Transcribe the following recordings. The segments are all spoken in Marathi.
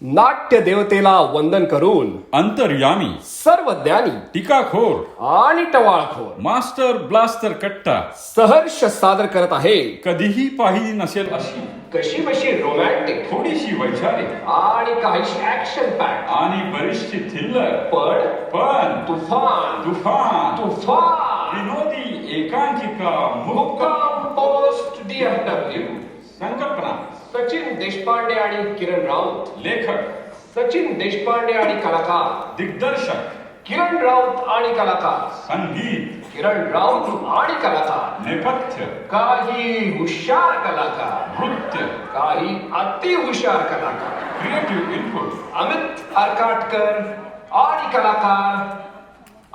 नाट्य देवतेला वंदन करून अंतर्यामी, सर्व ज्ञानी टीकाखोर, आणि टवाळखोर मास्टर ब्लास्टर कट्टा सहर्ष सादर करत आहे कधीही पाहिली नसेल अशी कशी बशी रोमॅन्टिक थोडीशी वैचारिक आणि काहीशी ऍक्शन पॅक आणि बरीचशी थिल्लर पण तुफान तुफान विनोदी एकांकिका मुक्काम पोस्ट DFW संकल्पना सचिन देशपांडे आणि किरण राऊत लेखक सचिन देशपांडे आणि कलाकार दिग्दर्शक किरण राऊत आणि कलाकार संगीत किरण राऊत आणि कलाकार नेपथ्य काही हुशार कलाकार नृत्य काही अति हुशार कलाकार क्रिएटिव्ह इनपुट अमित अर्काटकर आणि कलाकार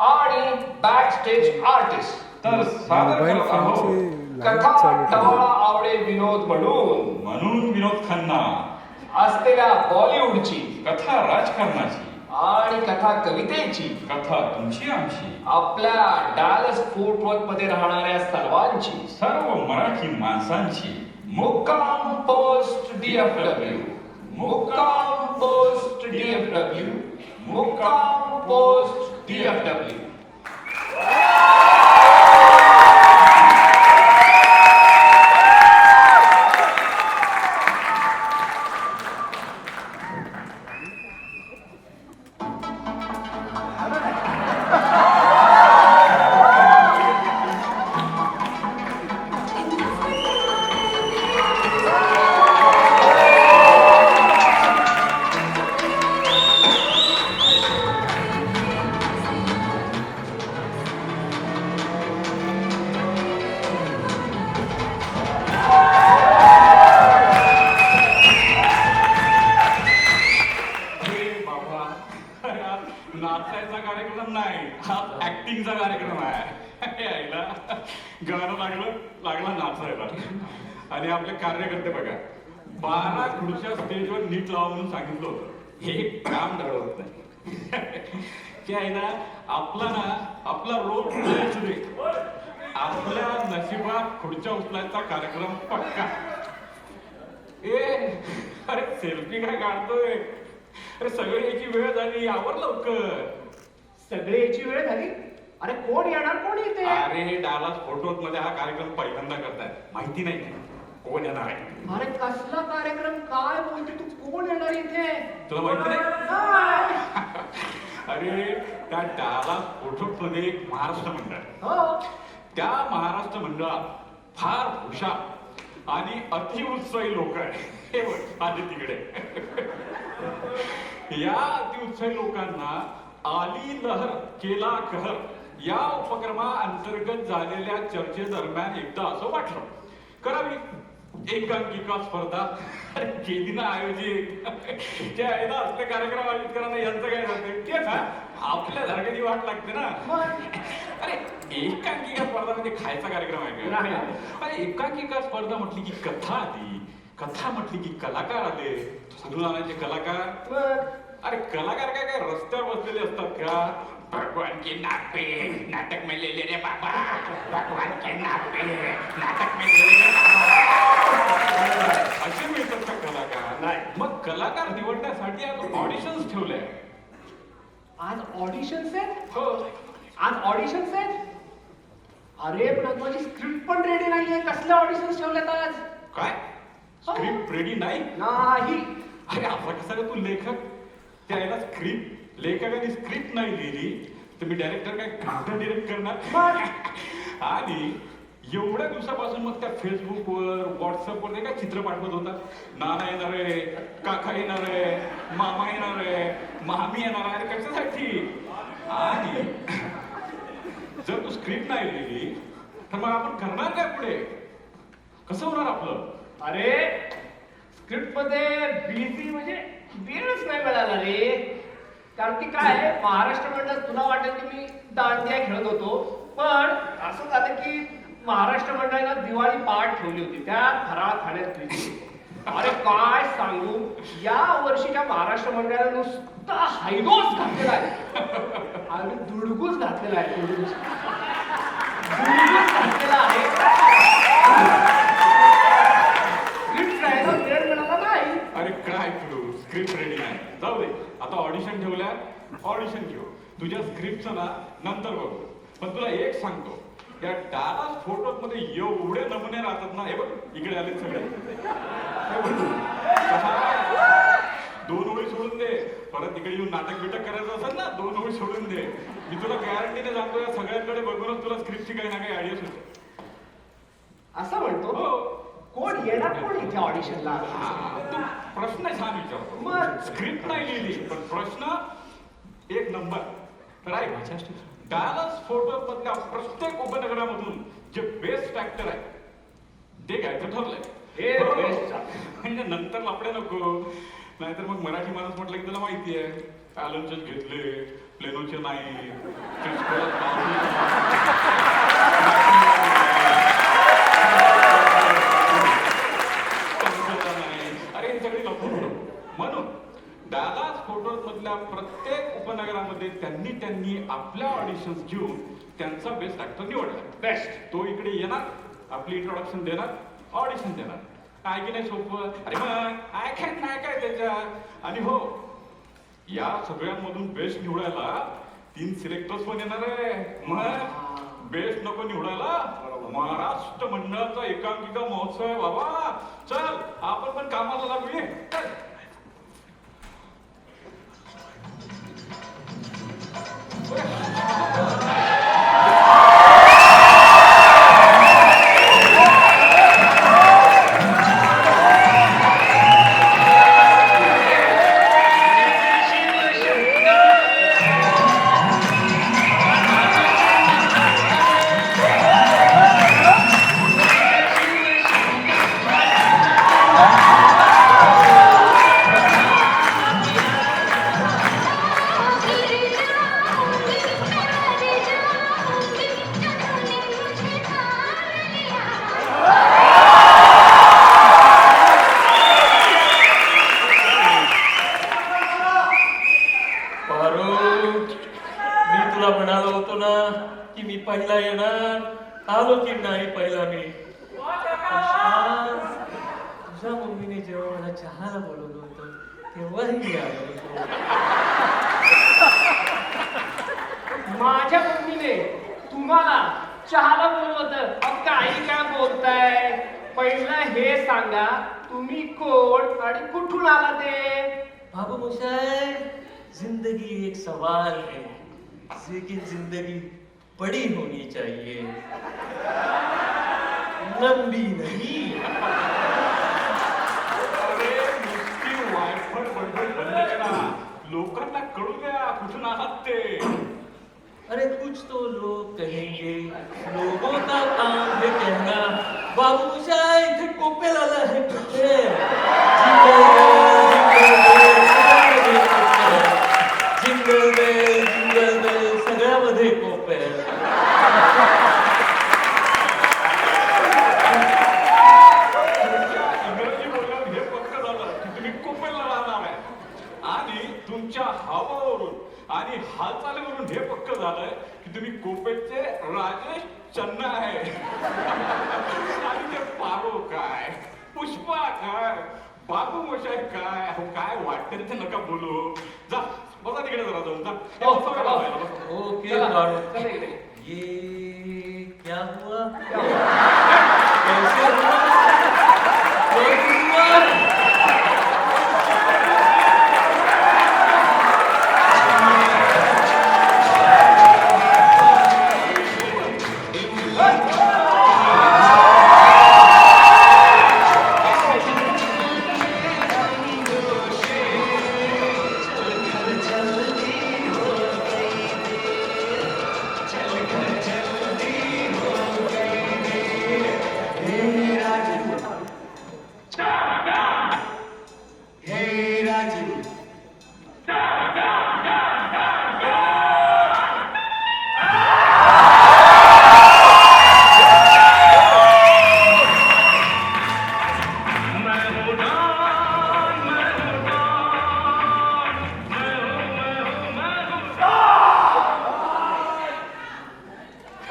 आणि बॅक स्टेज आर्टिस्ट तर सादर मोबाईल करत आहोत फोनचे लाईट कथा चालू टवाळा आवडे विनोद म्हणून विनोद खन्ना असलेल्या बॉलिवूडची कथा राजकारणाची आणि कथा कवितेची कथा तुमची आमची आपल्या डॅलस फोर्ट वर्थ मध्ये राहणाऱ्या सर्वांची सर्व मराठी माणसांची मुक्काम पोस्ट DFW मुक्काम पोस्ट DFW मुक्काम पोस्ट DFW नाचायचा कार्यक्रम नाही हा ऍक्टिंगचा कार्यक्रम आहे यायला गाणं लागला नाचायला आणि आपले कार्यकर्ते बघा 12 खुर्च्या स्टेजवर नीट लावा म्हणून सांगितलं होतं हे काम डळवत नाही की आहे ना आपला रोल दे आपल्या नशिबात खुर्च्या उचलायचा कार्यक्रम पक्का अरे सेल्फी काय काढतोय अरे सगळी याची वेळ झाली आवर लवकर सगळे याची वेळ झाली अरे कोण येणार कोण येते अरे डालास फोर्ट मध्ये हा कार्यक्रम पहिल्यांदा करताय माहिती नाही कोण येणार आहे अरे कसला कार्यक्रम काय बोलते तू कोण येणार इथे तुला माहिती नाही नाही. अरे त्या डालास फोर्ट मध्ये एक महाराष्ट्र मंडळ आहे. हो त्या महाराष्ट्र मंडळात फार हुशार आणि अतिउत्साही लोक आहेत हे बघ आधी तिकडे या अतिउत्साही लोकांना आली लहर केला कहर या उपक्रमाअंतर्गत झालेल्या चर्चेदरम्यान एकदा असं वाटलं करावी एकांकिका स्पर्धा केली ना आयोजित त्या असले कार्यक्रम आयोजित करा यांचं काय जाते तेच आपल्या धडक्याची वाट लागते ना अरे एकांकिका स्पर्धा म्हणजे खायचा कार्यक्रम आहे का अरे एकांकिका स्पर्धा म्हटली की कथा आली कथा म्हटली की कलाकार आले समजून आणायचे कलाकार अरे कलाकार काय रस्त्यावर बसलेले असतात का भगवान के नापे नाटक में ले ले रे बाबा भगवान के नापे नाटक में ले ले रे बाबा असे मिळतात का कलाकार नाही मग कलाकार निवडण्यासाठी आज ऑडिशन्स ठेवले आज ऑडिशन्स आहेत हो आज ऑडिशन्स आहेत अरे पण माझी स्क्रिप्ट पण रेडी नाहीये कसले ऑडिशन्स ठेवलेत आज काय स्क्रिप्ट रेडी नाही नाही अरे असा कसा का तू लेखक त्याला स्क्रिप्ट लेखकाने स्क्रिप्ट नाही लिहिली तर मी डायरेक्टर काय काउंटर डिरेक्ट करणार आणि एवढ्या दिवसापासून मग त्या फेसबुकवर व्हॉट्सअपवर नाही काय चित्र पाठवत होता नाना येणार आहे काका येणार आहे मामा येणार आहे मामी येणार आहे कशासाठी आणि जर तू स्क्रिप्ट नाही लिहिली तर मग आपण करणार काय पुढे कसं होणार आपलं अरे स्क्रिप्ट मध्ये बिझी म्हणजे वेळच नाही मिळाला रे कारण की काय महाराष्ट्र मंडळ तुला वाटेल की मी दांडिया खेळत होतो पण असं झालं की महाराष्ट्र मंडळाला दिवाळी पाठ ठेवली होती त्या फराळ खाण्यात बिझी अरे काय सांगू या वर्षीच्या महाराष्ट्र मंडळाला नुसता हायदोस घातलेला आहे आणि दुडगूस घातलेला आहे दुडगूस घातलेला आहे स्क्रिप्ट राहायला वेळ मिळाला नाही अरे काय करू स्क्रिप्ट स्क्रिप्ट रेडी नाही. जाऊ दे, आता ऑडिशन ठेवल्या, ऑडिशन घेऊ. तुझ्या स्क्रिप्टचं ना नंतर बघू. पण तुला एक सांगतो, या डालास फोटोज मध्ये एवढे नमुने राहतात ना. हे बघ, इकडे आले सगळे. हे बघ, दोन ओळी सोडून दे. परत इकडे येऊन नाटक बिटक करायचं असेल ना, दोन ओळी सोडून दे. मी तुला गॅरंटीने सांगतो, या सगळ्यांकडे बघूनच तुला स्क्रिप्टची काही ना काही आयडिया सुचते. असं म्हणतो. हो. कोण येणार, कोण इथे ऑडिशनला? तू प्रश्न छान विचारतो. मग स्क्रिप्ट नाही लिहिली, पण प्रश्न एक नंबर. तर ऐक, डालस फोर्ट मधल्या प्रत्येक उपनगरामधून जे बेस्ट ऍक्टर आहे ते घ्यायचं ठरलंय. हे हो. best. म्हणजे नंतर लपडे नको. नाहीतर मग मराठी माणूस म्हटलं की तुला माहिती आहे, पॅलनचे घेतले, प्लेनोचे नाही, क्रिस्कोला म्हणून डालास फोर्ट मधल्या प्रत्येक उपनगरामध्ये त्यांनी आपल्या ऑडिशन्स घेऊन त्यांचा बेस्ट ऍक्टर निवडला. बेस्ट. तो इकडे येणार, आपली इंट्रोडक्शन देणार, ऑडिशन देणार. काय की नाही सोपं? अरे मग ऐकायच नाही काय त्याच्यात. आणि हो, या सगळ्यांमधून बेस्ट निवडायला 3 सिलेक्टर्स पण येणार आहे. मग बेस्ट नको निवडायला, महाराष्ट्र मंडळाचा एकांकिका महोत्सव आहे बाबा. चल आपण पण कामाला लागूया. पहिला येणार, आलो की नाही पहिला मी. तुझ्या मम्मीने जेव्हा मला चहाला बोलवलं होतं तेव्हाही मी आलो. माझ्या मम्मीने तुम्हाला चहाला बोलवत? काही काय बोलताय? पहिलं हे सांगा, तुम्ही कोण आणि कुठून आला ते? बाबू मोशाय, जिंदगी एक सवाल है, लेकिन जिंदगी बड़ी होनी चाहिए, लंबी नहीं. अरे नुसती वायफळ बडबड बंद करा. लोकांना कळू द्या कुठून आहात ते. अरे कुछ तो लोग कहेंगे, लोगों का काम है कहना. बाबू मोशाय, इथे कोपेल आला है कुठे? जिंगल बेल सगळ्यामध्ये कोपेल. इंग्रजी बोलण्यात हे पक्क झालं की तुम्ही कोपेलला राहणार आहे. आणि तुमच्या हावावरून आणि हालचालीवरून हे पक्क झालंय की तुम्ही कोपेलचे राजेश चन्ना आहे. आणि ते पारो काय, पुष्पा काय, बाबू मोशाय काय, हो काय वाटतं ते नका बोलू. जा बसा तिकडे जरा जाऊन जा. हे हो, बसा, हो. बसा, बसा. ओके चला, गारो. चला इकडे. ये क्या हुआ? कैसे हुआ? कैसे हुआ?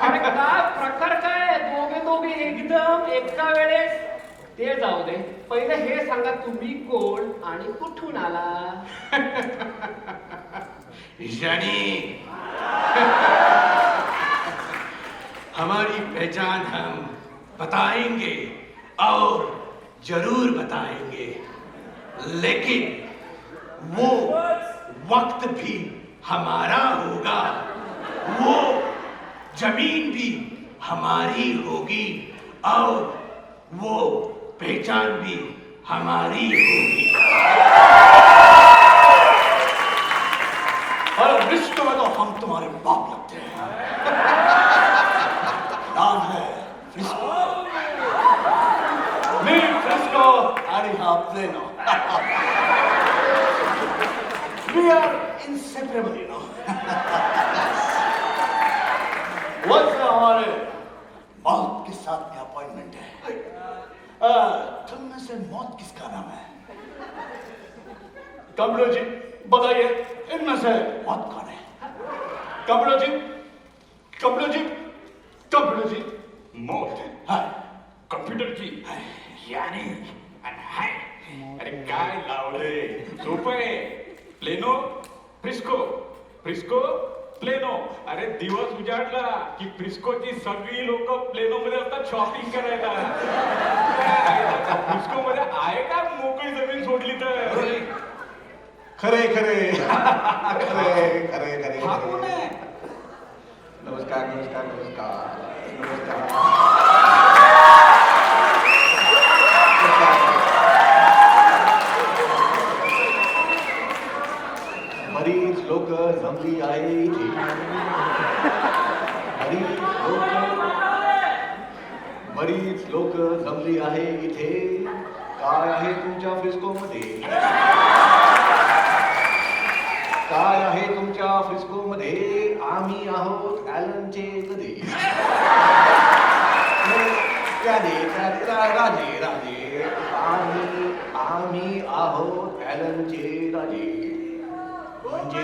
अरे काय प्रकार काय? दोघे एकदम एका वेळेस. ते जाऊ दे, पहिलं हे सांगा, तुम्ही कोण आणि कुठून आला? यानी हमारी पहचान हम बताएंगे और जरूर बताएंगे, लेकिन वो वक्त भी हमारा होगा, वो जमीन भी हमारी होगी और वो पहचान भी हमारी होगी। और विश्व में तो हम तुम्हारे बाप लगते हैं। नाम है फ्रिस्को। मी फ्रिस्को and हाँ plano. We are inseparable, you know. वक्त हमारे मौत के साथ में अपॉइंटमेंट है। तुम में से मौत किसका नाम है? कमलो जी बताइए, इनमें से मौत कौन है? कमलो जी, कमलो जी, कमलो जी। मौत हाँ, कम्प्युटर जी यानी आणि हाय अरे काय लावले सोपं आहे प्लेनो फ्रिस्को फ्रिस्को प्लेनो अरे दिवस उजाडला की फ्रिस्कोची सगळी लोक प्लेनो मध्ये असतात शॉपिंग करायला फ्रिस्को मध्ये आहे का मोकळी जमीन सोडली तर खरे खरे खरे खरे खरे हा कोण आहे नमस्कार नमस्कार नमस्कार नमस्कार बरीच लोक जमली आहे इथे बरीच लोक जमली आहे इथे काय आहे तुमच्या फ्रिस्को मध्ये काय आहे तुमच्या फ्रिस्को मध्ये आम्ही आहोत ॲलनचे गदे राजे राजे आम्ही आहोत ॲलनचे राजे म्हणजे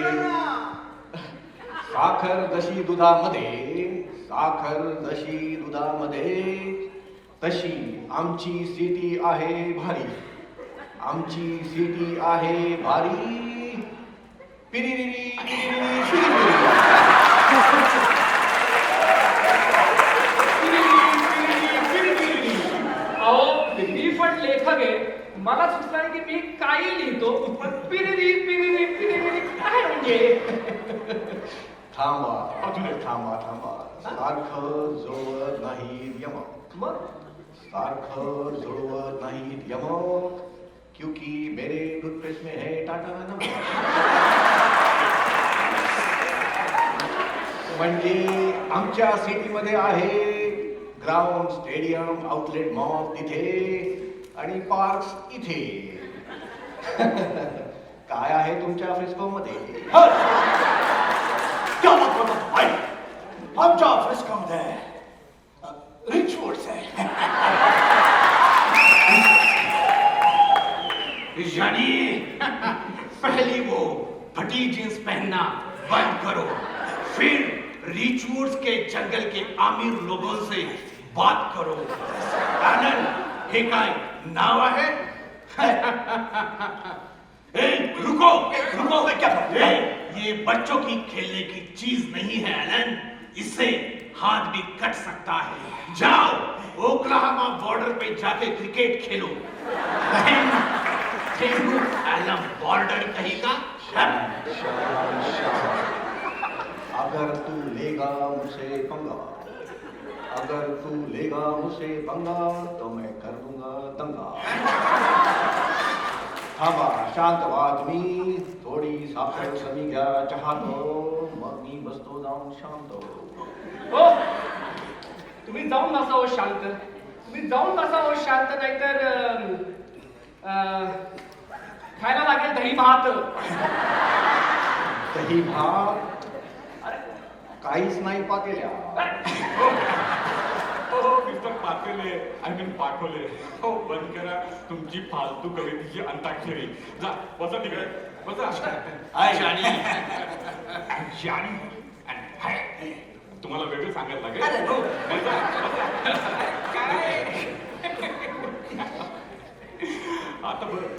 साखर जशी दुधामध्ये तशी आमची सिटी आहे भारी पिरिरिरी अहो मी पण लेखक आहे, मला सुचलं नाही की मी काही लिहितो पण पिरिरी पिरिरी पिरिरी काय म्हणजे थांबा सारखं जुळवत नाही यमक मग सारखं जुळवत नाही यमक क्योंकि मेरे टूथपेस्ट में है टाटा नमक म्हणजे आमच्या सिटीमध्ये आहे ग्राउंड स्टेडियम आउटलेट मॉल तिथे आणि पार्क्स इथे काय आहे तुमच्या फ्रिस्को मध्ये आमच्या फ्रिस्को मध्ये रिच फूड्स है यानी पहली वो फटी जींस पहनना बंद करो, फिर रिचवुड्स के जंगल के आमिर लोगों से बात करो। आनंद हे काय नाव आहे? रुको क्या ये बच्चों की खेलने की चीज नहीं है एलन, इससे हाथ भी कट सकता है। जाओ ओक्लाहोमा बॉर्डर पे जाके क्रिकेट खेलो। एलन बॉर्डर कहेगा अगर तू लेगा मुझसे पंगा तो मैं कर दूंगा दंगा। थांबा शांत व्हा तुम्ही, थोडी साखर कमी घ्या चहात, मग मी बसतो जाऊन शांत। हो तुम्ही जाऊन बसावं शांत, नाहीतर खायला लागेल दही भात। दही भात काहीच नाही पाकेल्या। हो मिस्टर पातेले आय मीन पाठवले हो बंद करा तुमची फालतू कवितेची अंताक्षरी जा बसा तिकडे बसा जानी तुम्हाला वेगळं सांगायला लागेल बसा, बसा. काय आता बरं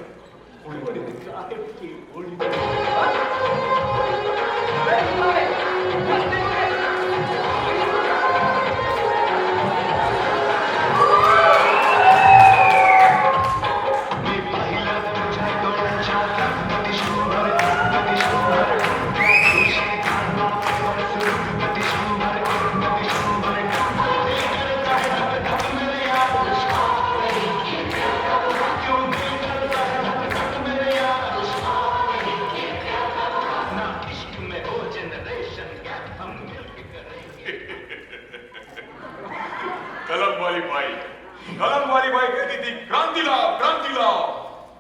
कलम वाली बाई कहती थी क्रांति लाओ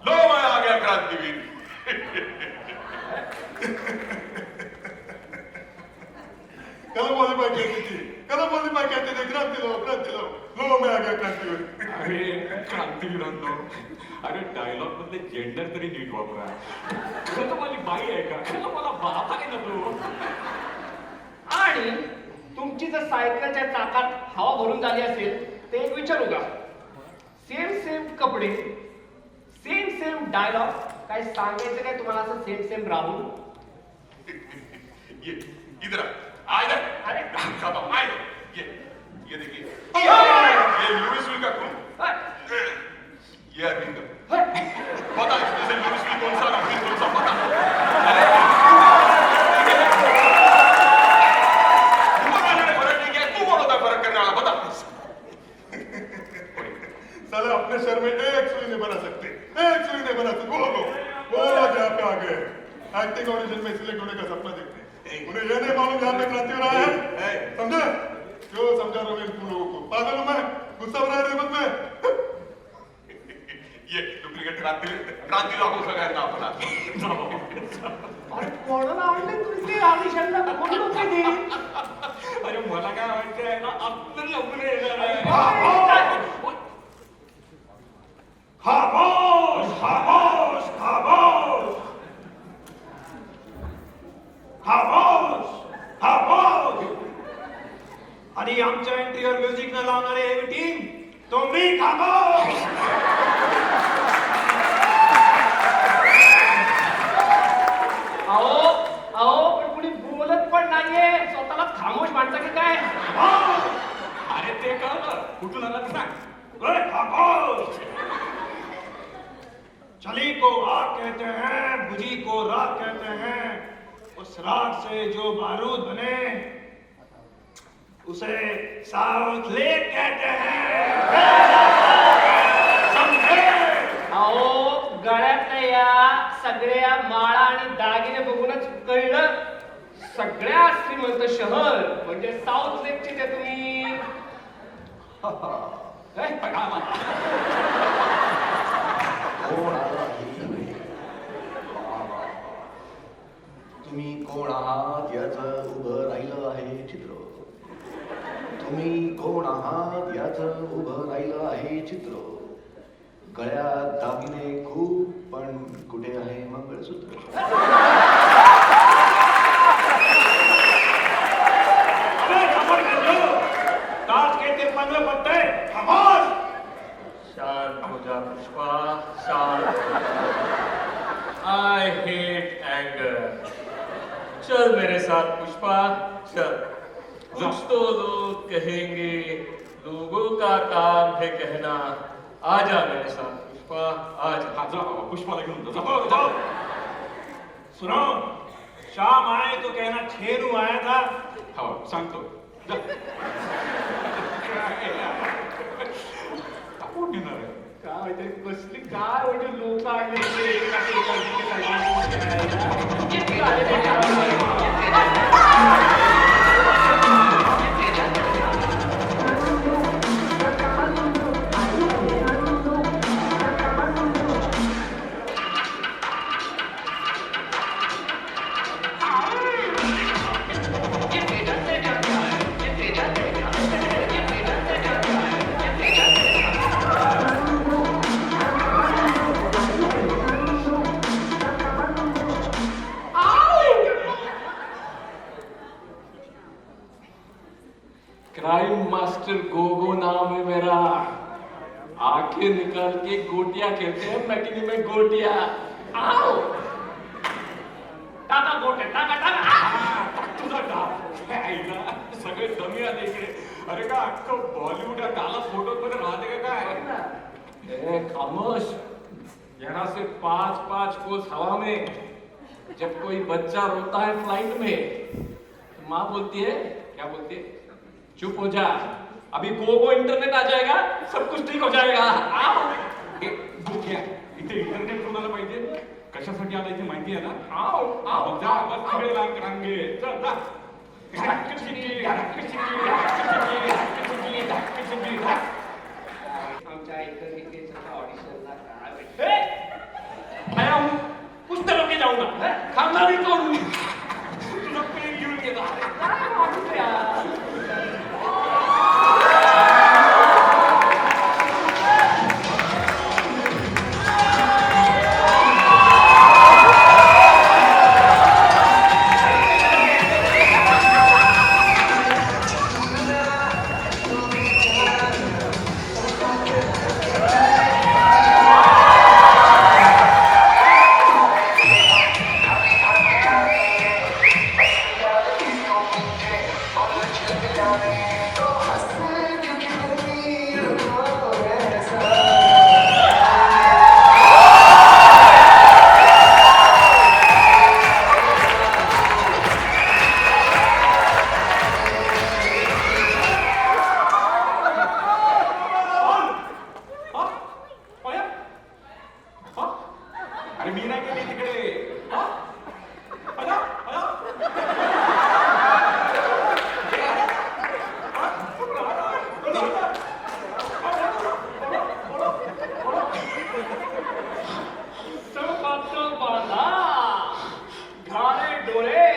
लो मैं आ गया क्रांतिवीर। कलम वाली बाई कहती थी क्रांति लाओ लो मैं आ गया क्रांतिवीर। अरे क्रांतिवीरांनो, अरे डायलॉग मधले जेंडर तरी नीट वापरा. खरं तर माझी बाई आहे का? खरं तर मला बाप आहे ना तो. आणि तुमची जर सायकलच्या चाकात हवा भरून झाली असेल ते एक विचारू का? सेम कपडे, सेम डायलॉग, काय सांगायचं काय तुम्हाला असं सेम राहून? ये इधर आ इधर। अरे खाता हूं, आ इधर। ये देखिए ये लुइस विल का खून, ये अरविंद पता है इसमें से लुइस विल कौन सा अरविंद कौन सा पता? अरे तुम्हारा फर्क नहीं किया, तू कौन होता है फर्क करने वाला? बता। साले अपने शहर में एक सुई नहीं बना सकते, बोलो यहाँ पे आ गए एक्टिंग ऑडिशन में सिलेक्ट होने का सपना देखते हैं। उन्हें यह नहीं मालूम यहाँ पे क्रांति हो रहा है, समझे? क्यों समझा रहा हूँ तुम लोगों को? पागल हूँ मैं? गुस्सा हो रहा है रेवत में? ये डुप्लीकेट क्रांति लागू सगळ्यांना आपला। अरे कोणाला आणले तुम्ही ते आदिशांना कोण लोक दे? अरे मला काय वाटतंय ना, आपलं लवकर येणार आहे. खामोश खामोश खामोश खामोश खामोश आणि आमच्या एंट्रीवर म्युझिक न लावणारे हेवी टीम तुम्ही खामोश. अहो पण कुणी बोलत पण नाहीये, स्वतःला खामोश माणसा की काय? अरे ते कळलं, कुठून आला ते सांग. खामोश. चली को आग कहते हैं, बुझी को राख कहते हैं, उस राख से जो बारूद बने उसे साउथ लेक कहते हैं. समझे? अहो गळ्यातल्या या सगळ्या माळा आणि दागिने बघूनच कळलं सगळ्यात श्रीमंत शहर म्हणजे साऊथ लेकचे ते तुम्ही. तुम्ही कोण आहात याचं उभं राहिलं आहे चित्र. तुम्ही कोण आहात याचं उभं राहिलं आहे चित्र. गळ्यात दागिने खूप पण कुठे आहे मंगळसूत्र? ताज के तिरपन में पत्ते. खामोश. शांत हो जा पुष्पा, शांत. I hate anger. चल मेरे साथ पुष्पा, चल. कुछ तो लोग कहेंगे, लोगों का काम है कहना. आजा मेरे साथ पुष्पा, आजा. हा, जा बाबा, पुष्पाला घेऊन जा. जा, जा. सुनो, शाम आए तो कहना छेरू आया था. हो, सांगतो. जा. कोण येणार आहे? काय माहिती कसली काय म्हणजे लोक आले ते एकाचे एकाचे सगळे किती आले ते क्राइम मास्टर गोगो नाम है मेरा. आंखें निकाल के गोटियां खेलते हैं मैकिनी में गोटियां. आव टाका गोटे टाका टाका तुझा डाव आईला सगळे कमी आले इकडे. अरे का अख्खं बॉलिवूड काला फोटो मध्ये राहते का काय? ए खामोश, यहाँ से 5-5 कोस हवा में जब कोई बच्चा रोता है फ्लाइट में, तो माँ बोलती है, क्या बोलती है? चुप हो जा, अभी गो इंटरनेट आ जाएगा, सब कुछ ठीक हो जाएगा. आओ. इथे इंटरनेट कोणाला पाहिजे? कशासाठी आला इथे माहिती आहे ना? आओ आओ जा बस तिकडे रांगे चल जा. आमच्या एकांकिकेच्या ऑडिशनला काय भेटते? मैं हूँ, कुछ तरह के जाऊंगा, खाना भी तोड़ूंगी. तुझं पेन घेऊन येतो. काय माणूस यार. अरे मी नाही गेली तिकडे. घाणे डोळे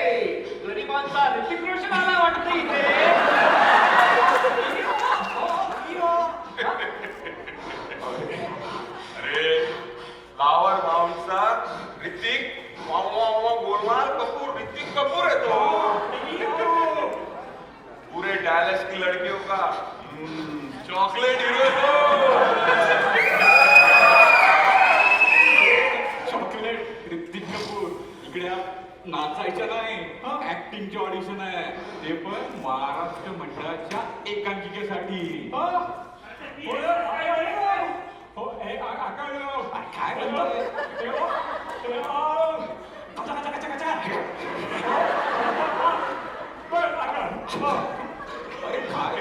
गरिबांचा ऋतिक रोशन आला वाटतं इथे. अरे फ्लावर बाउंडचा ऋतिक गोलमाल कपूर ऋतिक कपूर है तो. पूरे डैलस की लड़कियों का चॉकलेट हीरो है तो. चॉकलेट ऋतिक कपूर इकडे नाचायचं नाही, ऍक्टिंगचे ऑडिशन आहे, ते पण महाराष्ट्र मंडळाच्या एकांकिकेसाठी. काय म्हणतोय? अरे काय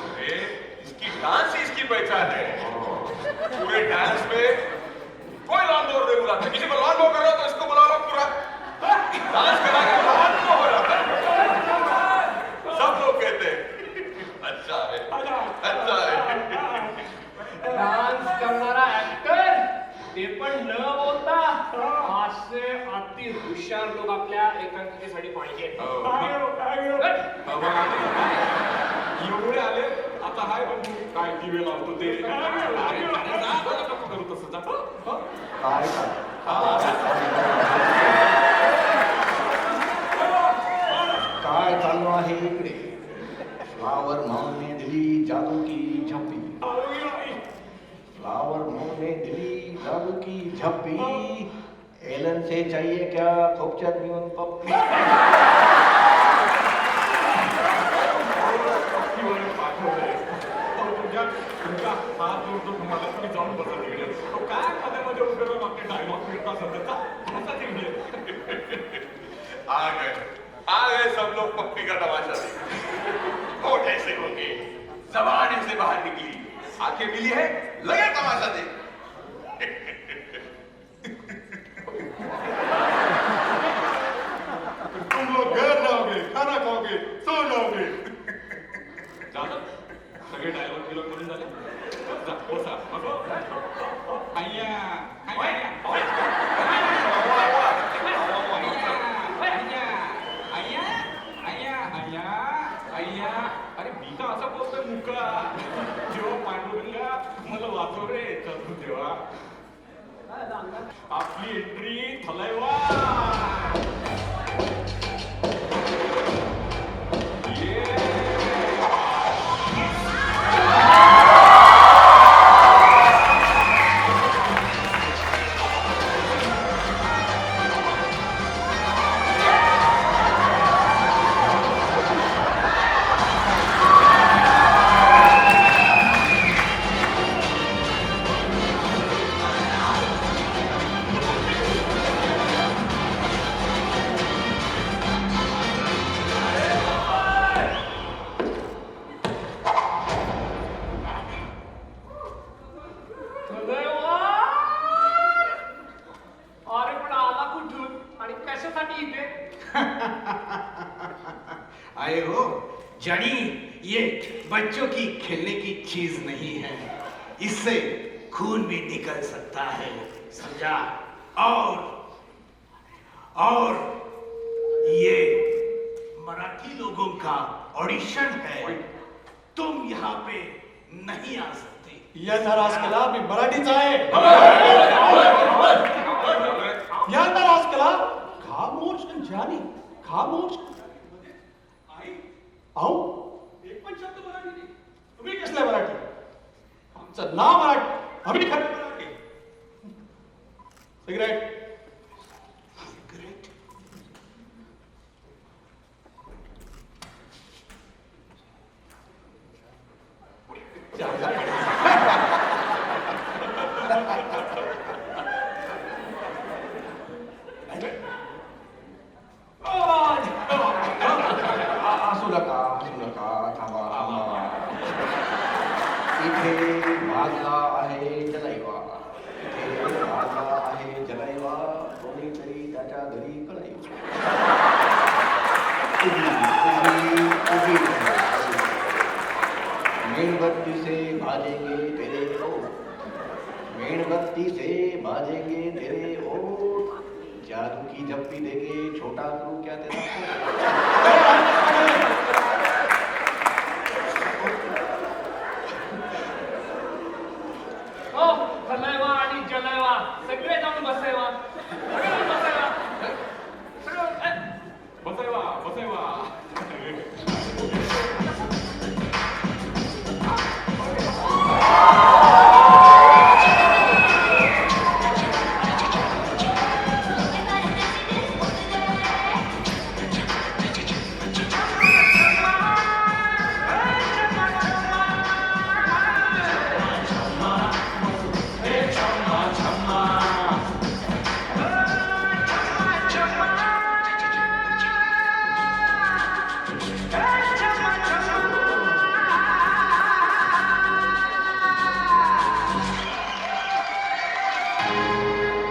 अरे इसकी डांस ही इसकी पहचान है. पूरे डांस में कोई लॉन मोर नहीं बुलाता. किसी को लॉन मोर कर रहा तो इसको बुला लो. पूरा डांस करा के लॉन मोर हो जाता है. सब लोग कहते हैं अच्छा है अच्छा है. डान्स करणारा ऍक्टर ते पण न बोलता असे अति हुशार लोक आपल्या एकांकिकेसाठी पाहिजे. एवढे आले आता हाय बघू काय दिवे लावतो ते. करू तसं जा. काय काय चालू आहे इकडे? फ्लावर मॉम ने दिली जादू की झप्पी. फ्लावर मॉम ने दिली जादू की झप्पी. एलन से चाहिए क्या खूबचंद मिळून पप्पी. तुमचा हात जोडतो तुम्हाला, तुम्ही जाऊन बसा तिकडे. काय मध्ये उभे राहून आपले डायलॉग फिरता सध्याचा बसा तिकडे. आ गए सब लोग पप्पी का तमाशा देखने. होठ ऐसे होंगे, जबान से बाहर निकली, आंखें मिली है, लगे तमाशा देख. तुम लोग घर जाओगे, खाना खाओगे, सो जाओगे. झालं सगळे डायलॉग बिलॉग करून झाले. जा, बसा बसा. अय्या अरे मी तर असं बोलतोय मुका. जेव्हा पांडुरंगा मला वाचव रे चतुर देवा. आपली एंट्री थलैवा. आए हो जानी, ये बच्चों की खेलने की चीज नहीं है, इससे खून भी निकल सकता है, समझा? और ये मराठी लोगों का ऑडिशन है, तुम यहाँ पे नहीं आ सकते। यंदा राजकला मी मराठीच आहे. यंदा राजकला खामोश आणि जानी खामोश. अहो एक पण शब्द मराठी नाही. तुम्ही कसले मराठी? आमचं नाव मराठी, आम्ही खरे मराठी. सिगरेट. हसू नका थांबा. इथे भागला आहे जलैवा, इथे भागला आहे जलैवा, कोणीतरी त्याच्या घरी कळैवा. उगी. मेणबत्ती से भाजेंगे तेरे ओठ, मेणबत्ती से भाजेंगे तेरे ओठ, जादू की झप्पी देके छोटा करूं क्या तेरा हो जलैवा आणि जलैवा सगळे जाऊन बसायवा, सगळे जाऊन बसायवा, सगळं बसायवा.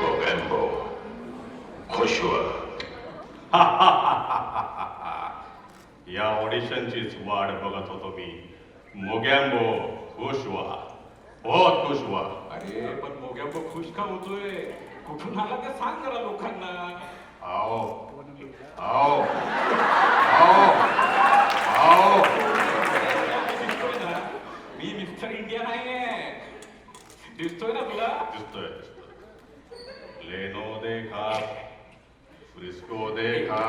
मोगॅम्बो, खुश हुआ. या ऑडिशनचीच वाट बघत होतो मी. मोगॅम्बो खुश व्हा, बहुत खुश व्हा. अरे पण मोगॅम्बो खुश का होतोय? कुठून आला ते सांग जरा लोकांना. आओ आओ आओ आओ. दिसतोय ना मी मिस्टर इंडिया नाहीये. दिसतोय ना तुला? दिसतोय. लेनो देखा, फ्रिस्को देखा,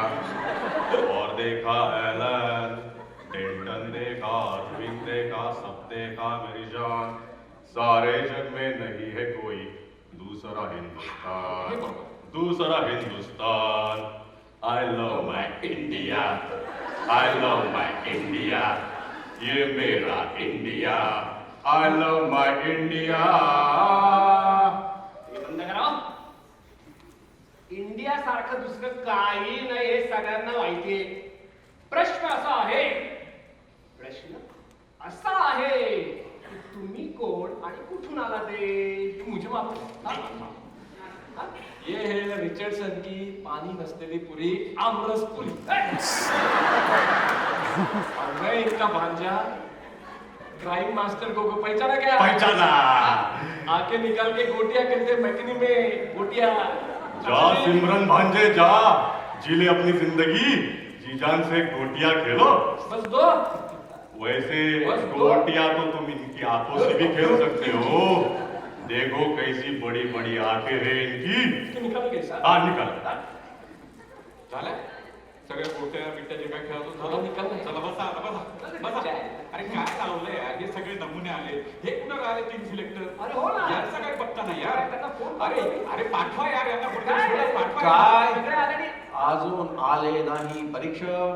और देखा एलन, डेंटन देखा, अर्विंग देखा, सब देखा मेरी जान. सारे जग में नहीं है कोई दूसरा हिंदुस्तान, दूसरा Hindustan. I love my India, I love my India, ये मेरा India. I love my India. हे बंद करा. इंडिया सारखं दुसरं काही नाही हे सगळ्यांना माहितीये. प्रश्न असा आहे की तुम्ही कोण आणि कुठून आला ते मुझे मालूम. ये है रिचर्डसन की पानी नसलेली पुरी, आमरस पुरी. और मैं इनका भांजा क्राइम मास्टर को पहचाना क्या? पहचाना. आके निकाल के गोटियां करते मकनी में गोटियां. जा सिमरन भांजे जा, जी ले अपनी जिंदगी, जी जान से गोटियां खेलो. बस दो. वैसे बस दो. गोटियां तो तुम इनकी आंखों से भी खेल सकते हो. देखो कैसी बड़ी बड़ी आंखें हैं इनकी. इसको निकाल कैसा? हाँ निकाल. झालं सगळ्या गोट्या बिट्ट्या जे काय खेळतो चला, झालं. निकाल ना. चला बसा आता बसा. अरे काय लावलंय यार, हे सगळे नमुने आले. हे कुठं आले 3 सिलेक्टर? अरे हो ना. यांचा काही पत्ता नाही यार. त्यांना फोन अरे अरे पाठवा यार यांना पाठवा. काय? सगळे आले नाही. अजून आले नाही परीक्षक,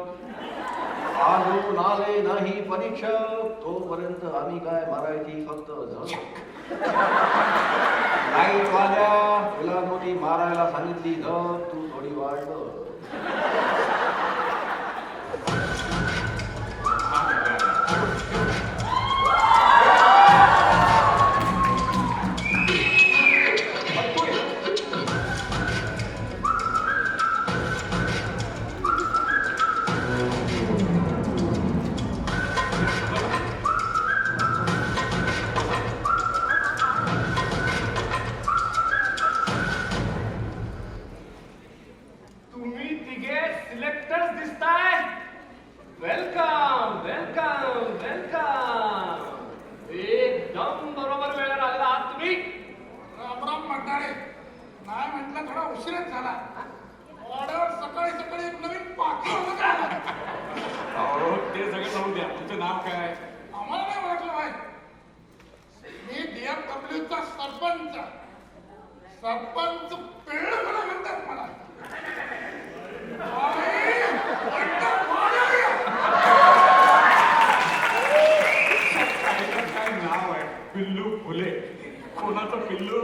अजून आले नाही परीक्षक, तोपर्यंत आम्ही काय मारायची फक्त झक. लाईट वाल्या तुला नव्हती मारायला सांगितली झक, तू थोडी वाट बघ. आश्चर्यच झाला. वाड्यावर सकाळी सकाळी एक नवीन पाखरू आलं का? अहो ते सगळं जाऊ द्या, तुमचं नाव काय? आम्हाला नाही ओळखलं माहित. मी DFWचा सरपंच. सरपंच पेड मला म्हणतात मला. आई, वंडर वाड्या. काय नाव आहे? पिल्लू फुले. कोणाचं पिल्लू?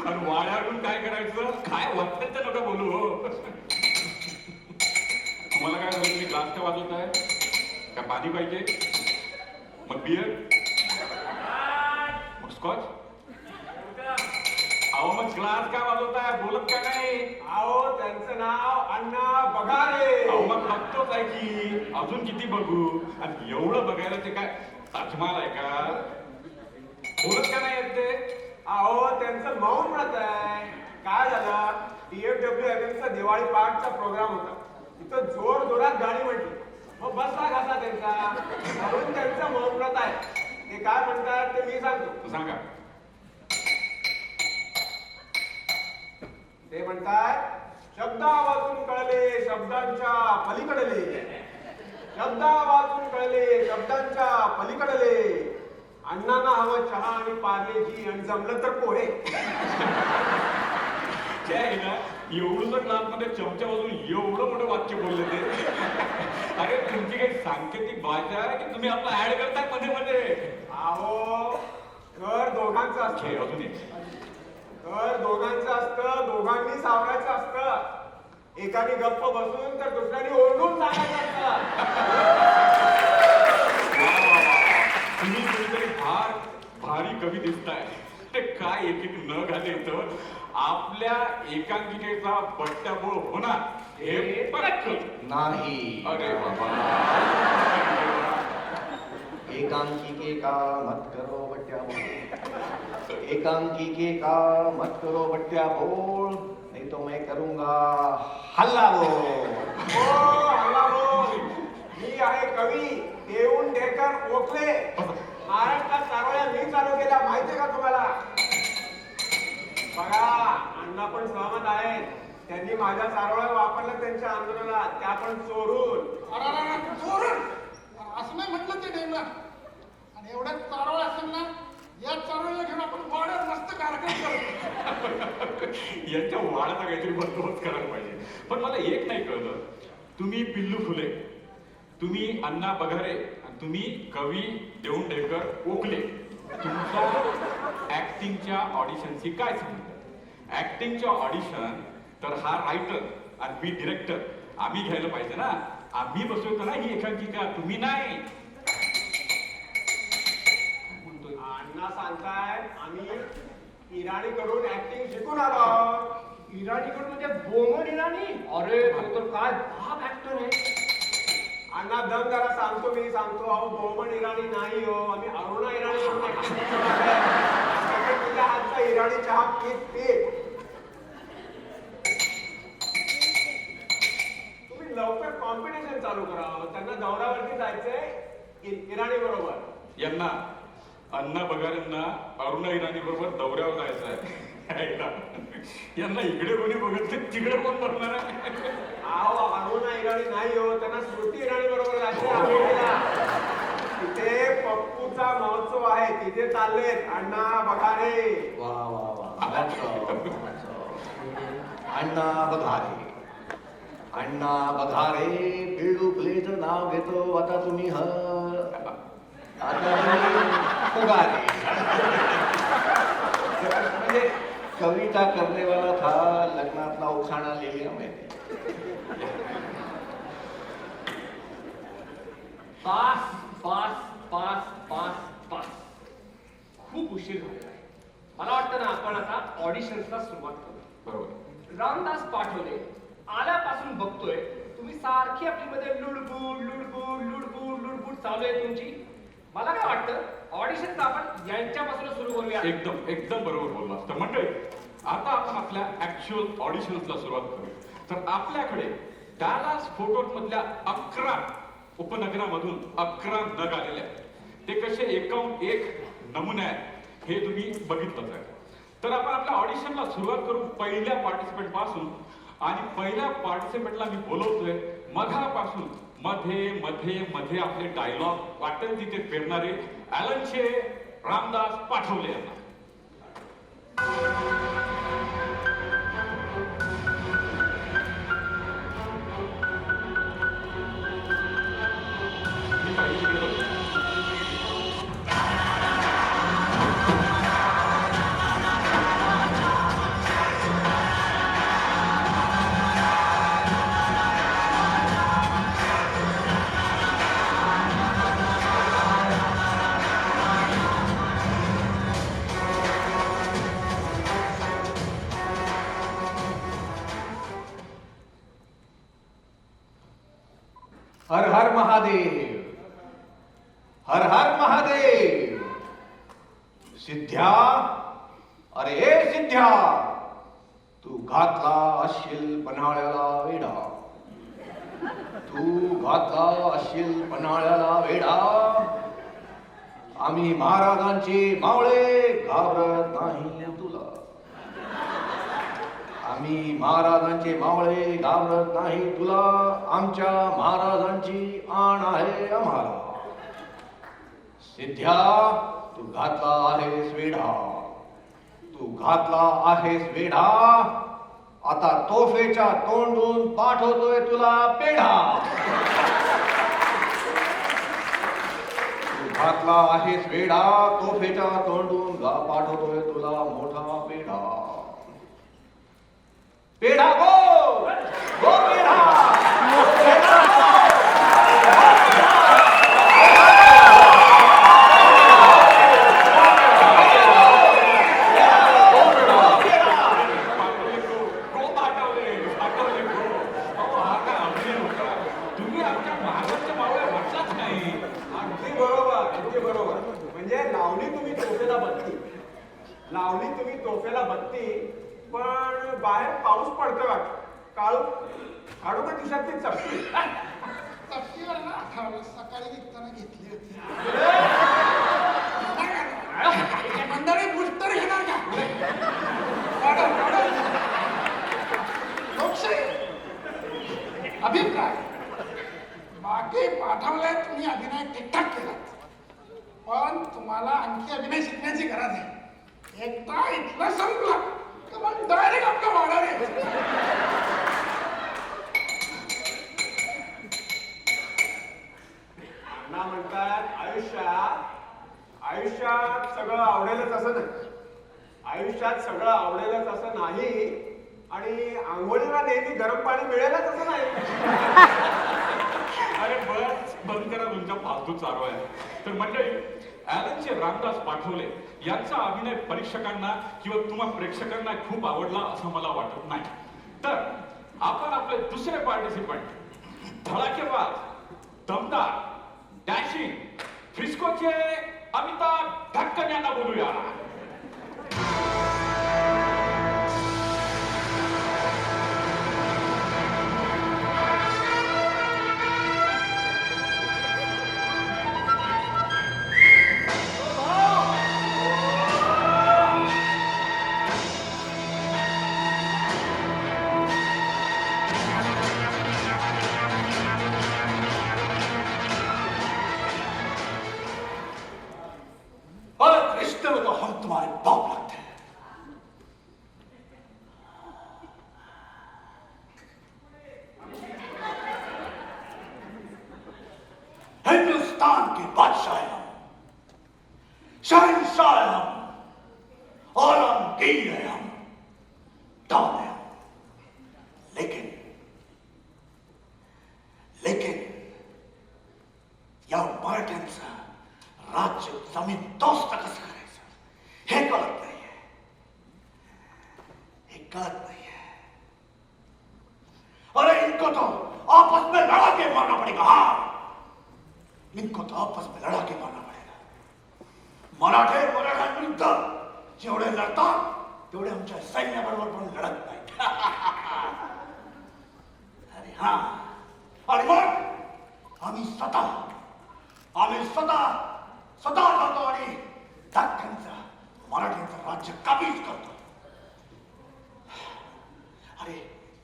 आणि वाड्यावरून काय करायचं? काय वाटतं ते नका बोलू हो. तुम्हाला काय झालं? तुम्ही ग्लास का वाजवताय? काय पाणी पाहिजे? मग बियर? मग स्कॉच? अहो मग ग्लास का वाजवताय? बोलत का नाही? अहो त्यांचं नाव अण्णा बघारे. अहो मग बघतोच आहे की. अजून किती बघू? आणि एवढं बघायला ते काय ताजमहाल आहे का? बोलत का नाही येत ते? अहो त्यांचं मौन व्रत आहे. काय झालं, DFWFMचा दिवाळी पहाटचा प्रोग्राम होता. तिथं जोर जोरात गाणी म्हटली. मग बसला घासा त्यांचा, म्हणून त्यांचं मौन व्रत आहे. ते काय म्हणतात ते मी सांगतो. तर सांगा. ते म्हणतात, शब्द वाचून कळले शब्दांच्या पलीकडले, शब्द वाचून कळले शब्दांच्या पलीकडले, अण्णांना हवं चहा आणि पार्लेजी आणि जमलं तर पोहे. जे आहे ना, एवढं क्लास मध्ये चमचा वाजून एवढं मोठं वाक्य बोलले ते. अरे तुमची काही सांकेतिक भाषा आहे की तुम्ही आपला ऍड करताय मध्ये मध्ये? अहो घर दोघांचं हे असतं. अजून एक. घर दोघांचं असतं, दोघांनी सावरायचं असतं. एकाने गप्प बसून तर दुसऱ्याने ओरडून सांगायचं असतं. तुम्ही कोणीतरी फार भारी कवी दिसताय. ते काय एक एक न घाले तर आपल्या एकांकिकेचा बट्ट्याबोळ होणार हे पक्क. नाही. अरे बाबा. एकांकिके का मत करो बट्ट्या बोल, एकांकिके का मत करो बट्ट्या बोल, नहीं तो मैं करूंगा हल्ला बोल. हो हल्ला बोल. मी आहे कवी देऊन डेकर ओखले. महाराष्ट्रात चारोळ्या मी चालू केल्या, माहितीये का तुम्हाला? बघा अण्णा पण सहमत आहेत. त्यांनी माझ्या चारोळ्या वापरल्या त्यांच्या आंदोलनात, त्या पण चोरून. अरे चोरून असं नाही म्हटलं ते नेमला. आणि एवढ्या चारोळ असेल ना, या चारोळीला घेऊन आपण वाड्यावर मस्त कार्यक्रम करू. यांच्या वाढाचा काहीतरी बंदोबस्त करायला पाहिजे. पण मला एक नाही कळलं, तुम्ही पिल्लू फुले, तुम्ही अण्णा बघारे आणि तुम्ही कवी देऊंडेकर ओकले, तुमच्या ऍक्टिंगच्या ऑडिशनची काय सांगितलं? ऍक्टिंगच्या ऑडिशन तर हा रायटर आणि मी डिरेक्टर आम्ही घ्यायला पाहिजे ना. आम्ही बसवतो ना ही एकांकिका, तुम्ही नाही. अण्णा सांगताय आम्ही इराणीकडून ऍक्टिंग शिकून आलो आहोत. इराणीकडून म्हणजे बोमन इराणी? अरे तो तर काय बाप ऍक्टर आहे. अण्णा दम जरा सांगतो, मी सांगतो. अहो बोमन इराणी नाही हो, आम्ही अरुणा इराणी कडून ऍक्टिंग शिकून आलोय. तुझ्या हातचा इराणी चहा पीत पीत. तुम्ही लवकर कॉम्पिटिशन चालू करा. त्यांना दौऱ्यावरती जायचंय इराणी बरोबर. यांना अण्णा बघाऱ्यांना अरुणा इराणी बरोबर दौऱ्यावर जायचं आहे. यांना इकडे कोणी बघत नाही, तिकडे कोण बघणार आहे? अहो अरुणा इराणी नाही हो, त्यांना स्मृती इराणी बरोबर जायचंय अमेरिकेला. तिथे पप्पूचा महोत्सव आहे, तिथे चाललेत अण्णा बघारे. वा वा वा. अण्णा बघारे, अण्णा बघारे, पिल्लू फुलेचं नाव घेतो आता तुम्ही. आता तुम्ही उगारे. म्हणजे कविता करने वाला था, लग्नातला उखाणा ले लिया मैंने. पास पास पास पास पास. खूप उशीर झालेला आहे. मला वाटतं ना आपण आता ऑडिशन्सला सुरुवात करू. बरोबर. रामदास पाठवले आल्यापासून बघतोय तुम्ही सारखी आपली मध्ये लुडबुड लुडबुड लुडबुड लुडबुड चालू आहे तुमची. मला काय वाटतं ऑडिशन आपण यांच्यापासून सुरू करूया. एकदम एकदम बरोबर बोलला. तर मंडळी आता आपण आपल्या ऍक्च्युअल ऑडिशन्सला सुरुवात करू. तर आपल्याकडे डालास फोर्ट मधल्या 11 उपनगरामधून 11 नग आलेले आहेत. ते कसे एकाहून एक नमुने आहेत हे तुम्ही बघितलंच आहे. तर आपण आपल्या ऑडिशनला सुरुवात करू पहिल्या पार्टिसिपेंट पासून. आणि पहिल्या पार्टिसिपेंटला मी बोलवतोय मघापासून मध्ये मध्ये मध्ये आपले डायलॉग वाटेल तिथे पेरणारे ॲलनचे रामदास पाठवले यांना. मी पाहिजे गेलो. हर हर महादेव, हर हर महादेव. सिद्ध्या, अरे ए सिद्ध्या, तू घातला असशील पन्हाळ्याला वेढा. तू घातला असशील पन्हाळ्याला वेढा. आम्ही महाराजांचे मावळे घाबरत नाही तुला. आम्ही महाराजांचे मावळे घाबरत नाही तुला. आमच्या महाराजांची आण आहे आम्हाला. सिद्ध्या, तू घातला आहेस वेढा. तू घातला आहेस वेढा. आता तोफेच्या तोंडून पाठवतोय तुला पेढा. तू घातला आहेस वेढा. तोफेच्या तोंडून पाठवतोय तुला मोठा पेढा. पेढा गो गो पेढा. तुम्ही आमच्या महाराष्ट्र मावळ्या म्हटलाच नाही. अगदी बरोबर, अगदी बरोबर. म्हणजे लावली तुम्ही तोफेला बत्ती, लावली तुम्ही तोफेला बत्ती, पण बाहेर पाऊस पडतोय वाटत. काळू काढू का खिशातली चपटी? तपकीवर ना आठवलं, सकाळी विकताना घेतली होती. मंडळी बुस्टर घेणार का? काढा, काढा. लोकशाही अभिप्राय बाकी पाठवलंय, तुम्ही अभिनय ठीकठाक केलात, पण तुम्हाला आणखी अभिनय शिकण्याची गरज आहे. एकदा इथलं संपलं तर मग डायरेक्ट आपल्या वाढायला अण्णा म्हणतात आयुष्यात सगळं आवडेलच असं नाही. आयुष्यात सगळं आवडेलच असं नाही. आणि आंघोळीला नेहमी गरम पाणी मिळेलच असं नाही. अरे बस बंद करा तुमच्या फालतू चालू आहे. तर मंडळी, ॲलनचे रामदास पाठवले यांचा अभिनय परीक्षकांना किंवा तुम्हा प्रेक्षकांना खूप आवडला असं मला वाटत नाही. तर आपण आपले दुसरे पार्टिसिपंट धडाकेबाज, दमदार, डॅशिंग, फ्रिस्कोचे अमिताभ ढक्कन यांना बोलूया. और रिश्ते में तो हम तुम्हारे बाप लगते हैं. हिंदुस्तान के बादशाह हैं हम, शहंशाह हैं हम, आलमगीर हैं हम, डॉन हैं हम. लेकिन लेकिन या मराठ्यांचं राज्य जमीन दोस्त कसं करायचं हे कळत नाहीये. हे कळत नाहीये. अरे इनको तो आपस में लड़ा के मारना पड़ेगा. हाँ, इनको तो आपस में लड़ा के मारना पड़ेगा. मराठे मराठ्यांविरुद्ध जेवढे लढतात तेवढे आमच्या सैन्याबरोबर पण लढत नाही. अरे हा, आणि मग आम्ही स्वतः जातो आणि दख्खनचं मराठ्यांचं राज्य काबीज करतो.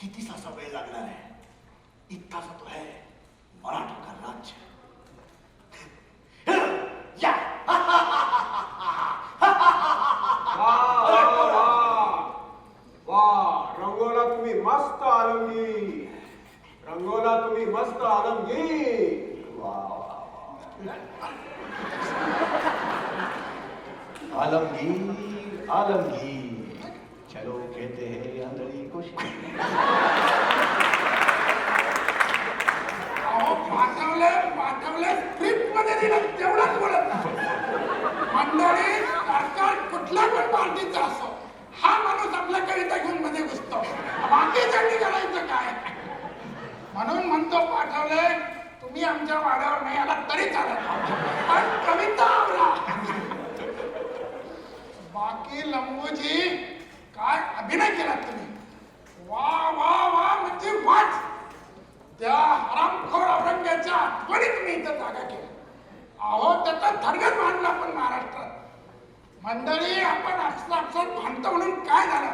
कितीसा वेळ लागणार आहे? इतकासा तो है मराठा का राज्य. या वा, रंगवला तुम्ही मस्त आलमगी, रंगवला तुम्ही मस्त आलमगी. वाह, आलमगीर आलमगीर, चलो कहते हैं आंधळी कोशिश. अहो पाठवले स्क्रिप्ट मध्ये दिलं तेवढंच बोलत नाही. मंडळी सरकार कुठल्या पण पार्टीचा असो, हा माणूस आपल्या कविता घेऊन मध्ये घुसतो. बाकीच्यांनी करायचं काय? म्हणून म्हणतो पाठवले, तुम्ही आमच्या वाड्यावर नाही आला तरी चालत, पण कविता आवरा. बाकी लंबूजी काय अभिनय केला तुम्ही. वा वा वा म्हणजे वाच. त्या हरामखोर औरंगजेबाच्या आठवणी तुम्ही इथं जागा केल्या. अहो त्याचा थडगत मांडला आपण महाराष्ट्रात. मंडळी आपण अक्षर भांडतो म्हणून काय झालं?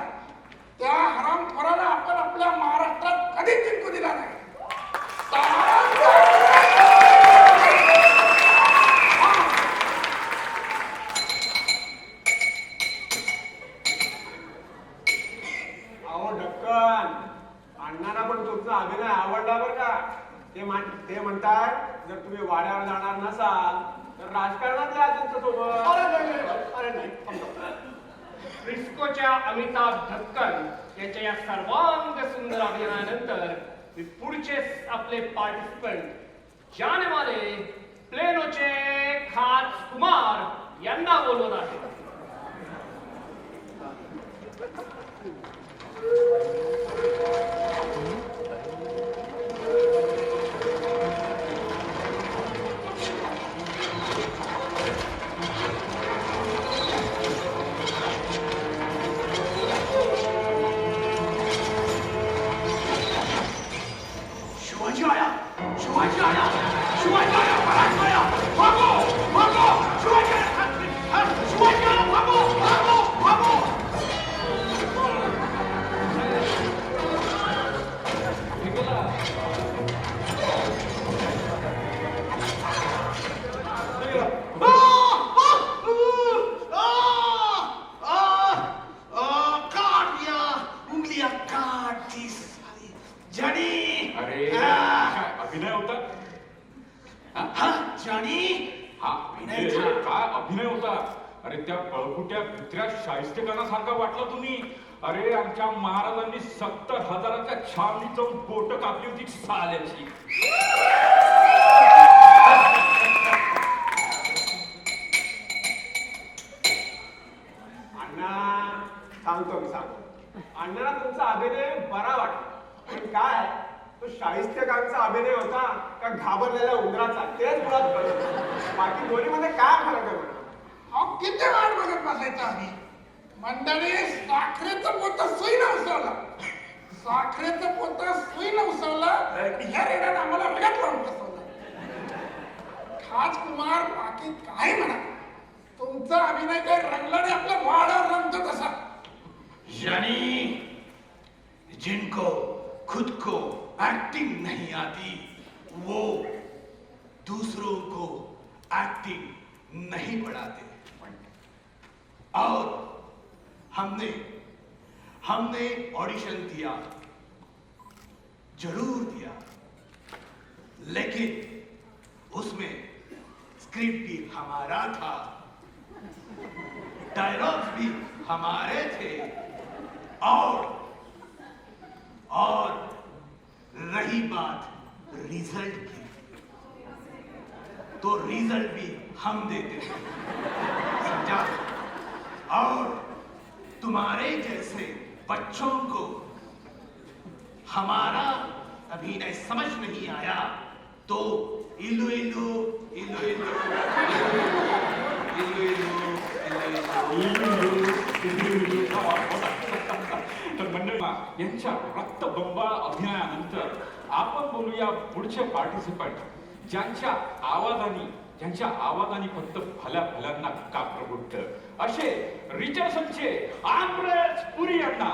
त्या हरामखोराला आपण आपल्या महाराष्ट्रात कधीच जिंकू दिला नाही. अहो ढक्कन, अण्णांना पण तुमचा अभिनय आवडला बरं का. ते म्हणतात जर तुम्ही वाड्यावर जाणार नसाल तर राजकारणात या त्यांच्यासोबत. अरे नाही, फ्रिस्कोच्या अमिताभ ढक्कन यांच्या या सर्वांग सुंदर अभिनयानंतर मी पुढचे आपले पार्टिसिपंट जानेवाले प्लेनोचे खास कुमार यांना बोलवत आहे. शिवाजी आया, शिवाजी आया, शिवाजी आया, महाराज आया, भागो, भागो, शिवाजी आया, शिवाजी आया, भागो, भागो, भागो. काट दिया, उंगलियां काट दी सारी. जनी अरे काय अभिनय होता. हा जनी हा अभिनय काय अभिनय होता. अरे त्या पळकुट्या कुत्र्या शाहिस्तेखानासारखा वाटला तुम्ही. अरे आमच्या महाराजांनी 70,000च्या छावणी जाऊन बोट कापली होती साल्याची. अण्णा सांगतो मी सांगतो. अण्णाला तुमचा अभिनय बरा वाटला, पण काय तो शाहिस्तेखानचा अभिनय होता का घाबरलेल्या उंदराचा तेच मुळात कळलं. बाकी दोन्हीमध्ये काय फरक आहे बरं? अहो किती वाट बघत बसायचं आम्ही. मंडळी साखरेचं पोत सुई नवसवलं, साखरेचं पोत सुई नवसवलं. ह्या रेड्यानं आम्हाला रगत लावून बसवलं. खासकुमार बाकी काय म्हणा, तुमचा अभिनय काही रंगला नाही, आपल्या वाड्यावर रंगतो तसा. यानी जिनको खुद को एक्टिंग नहीं आती वो दूसरों को एक्टिंग नहीं पढ़ाते. और हमने ऑडिशन दिया, जरूर दिया, लेकिन उसमें स्क्रिप्ट भी हमारा था, डायलॉग्स भी हमारे थे, और रही बात रिजल्ट की, तो रिजल्ट भी हम देते थे, समझा? और तुम्हारे जैसे बच्चों को हमारा अभिनय समझ नहीं आया तो इलू इलू इलू इलू इलू इलू इलू. तर मंडळी यांच्या रक्तबंबाळ अभिनयानंतर आपण बोलूया पुढचे पार्टिसिपंट ज्यांच्या आवाजाने फक्त भल्या भल्यांना कापरं उठतं असे रिचर्डसनचे आमरेश पुरी यांना.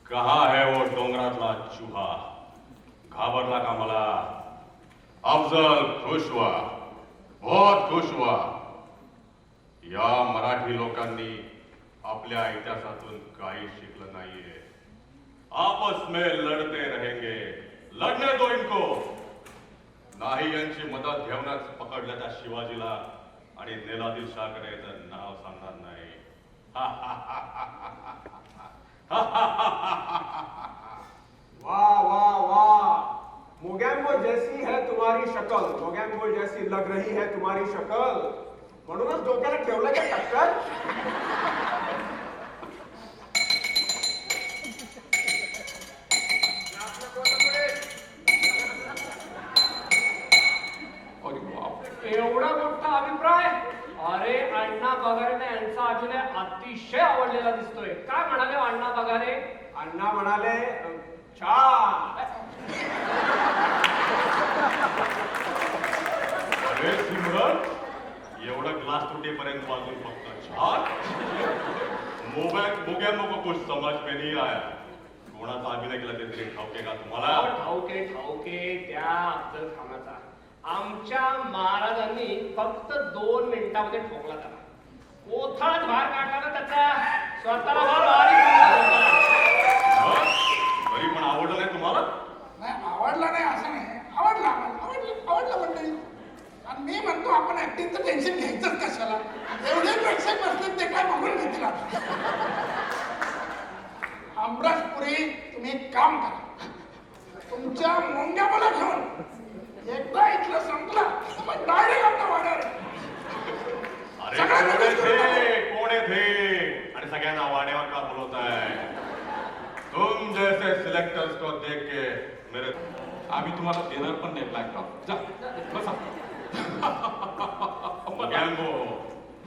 कहा है वो डोंगरातला चूहा घाबरला का मला अफजल खुश हुआ बहुत खुश हुआ या मराठी लोकांनी आपल्या इतिहासातून काही शिकलं नाहीये आपस में लढते रहेंगे लढने दो इनको नाही यांची मदत घेऊनच पकडल्या त्या शिवाजीला आणि नेलादिल शाहकडे तर नाव सांगणार नाही वाह वाह वाह मोगॅम्बो जैसी है तुम्हारी शक्ल मोगॅम्बो जैसी लग रही है तुम्हारी शक्ल म्हणूनच डोक्याला ठेवलं का टक्कर अरे बाप एवढा मोठा अभिप्राय अरे अण्णा पगारेने यांचा अभिनय अतिशय आवडलेला दिसतोय काय म्हणाले हो अण्णा पगारे अण्णा म्हणाले छान अरे सिमरन एवढा ग्लास तुटेपर्यंत वाजून फक्त छान मोगॅम्बो को कुछ समझ में नहीं आया कोणाचा अभिनय केला ते तरी ठाऊके का तुम्हाला ठाऊके ठाऊके त्या अफजल खानाचा आमच्या महाराजांनी फक्त 2 मिनिटांमध्ये ठोकला त्याला कोथळाच बाहेर काढला ना त्याचा स्वतःला तरी पण आवडलं नाही तुम्हाला नाही आवडला नाही असं नाही आवडला आवडलं मंडळी आणि मी म्हणतो आपण ऍक्टिंगचं टेन्शन घ्यायचंच कशाला एवढे प्रेक्षक बसले ते काय बघून घेतील आता अमराजपुरी तुम्ही एक काम करा तुमच्या मुंग्या मला घेऊन एकदा इथलं संपलं मग डायरेक्ट आपल्या वाड्यावर अरे कोण आहे थे आणि सगळ्यांना वाड्यावर का बोलवत आहे तुम जैसे सिलेक्टर्स को देख के मेरे आम्ही तुम्हाला देणार पण नाही ब्लॅक टॉप जा बसा मोगॅम्बो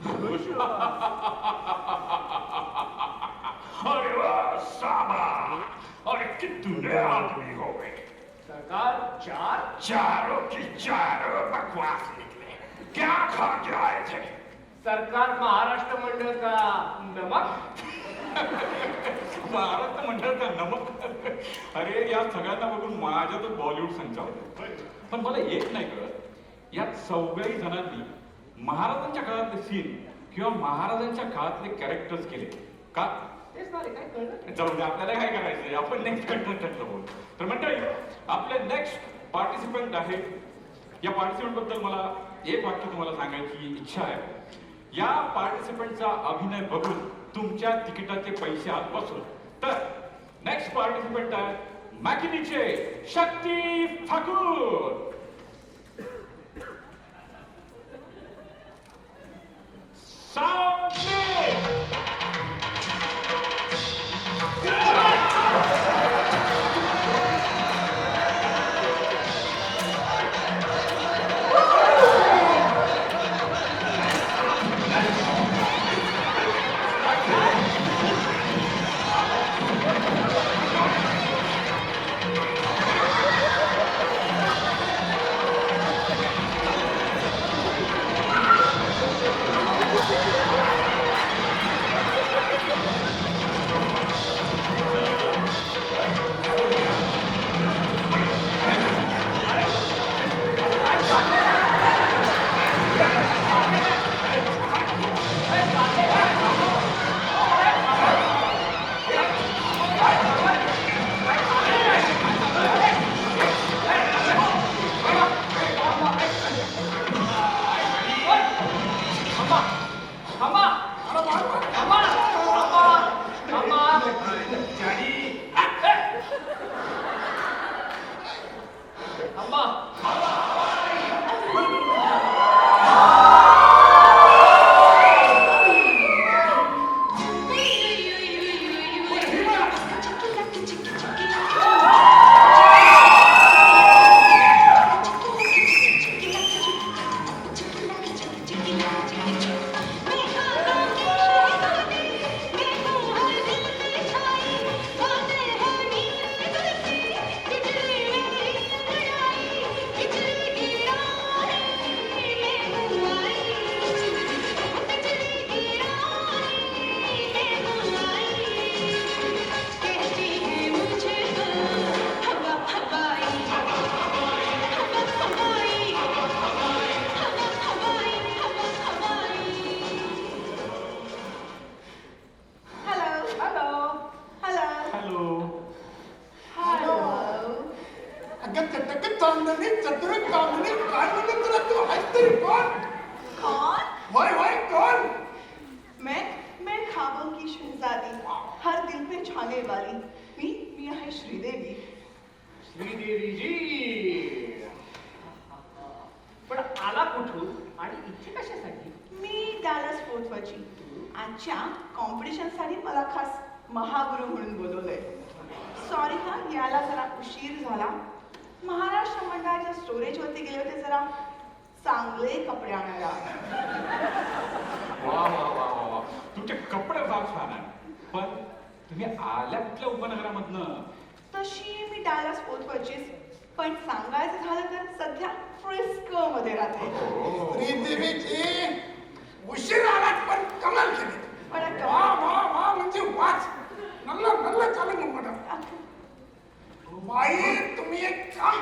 खुश हुआ अरे वाह साबा अरे कितने आदमी हो गए सरकार 4 चारों की चारों बकवास निकले क्या खा के आए थे सरकार महाराष्ट्र मंडळ का नमक महाराष्ट्र मंडळ का नमक अरे या सगळ्यांना बघून माझ्या तर बॉलिवूड संचालक पण मला एक नाही कळत या 4 जणांनी महाराजांच्या काळातले सीन किंवा महाराजांच्या काळातले कॅरेक्टर्स केले का तेच ना रे, काय कळलं जाऊ दे आपल्याला काय करायचंय आपण नेक्स्ट कंटेस्टंटला बोलू तर मंडळी आपले नेक्स्ट पार्टिसिपंट आहे या पार्टिसिपंट बद्दल मला एक वाक्य तुम्हाला सांगायची इच्छा आहे या पार्टिसिपंटचा अभिनय बघून तुमच्या तिकिटाचे पैसे आत बसून तर नेक्स्ट पार्टिसिपंट आहे मॅकिनीचे शक्ती ठाकूर दिवाळी. मी आहे श्रीदेवी. श्रीदेवीजी, पण आला कुठून आणि इथे कशासाठी? मी डॅलस फोर्ट वरची. आजच्या कॉम्पिटिशनसाठी मला खास महागुरु म्हणून बोलवलंय. सॉरी हा, यायला जरा उशीर झाला. महाराष्ट्र मंडळाच्या स्टोरेजवरती गेले होते जरा चांगले कपडे आणायला. वा वा वा वा वा, तुमचे कपडे फार छान आहे. पण तुम्ही आल्या कुठल्या उपनगरामधनं? तशी मी डॅलस फोर्ट वरचीच, पण सांगायचं झालं तर सध्या फ्रिस्को मध्ये राहते. श्रीदेवीची उशीर आलात पण कमाल केली. पण वा वा वा म्हणजे वाच नल्ला नल्ला चालू मग मॅडम. बाई तुम्ही एक काम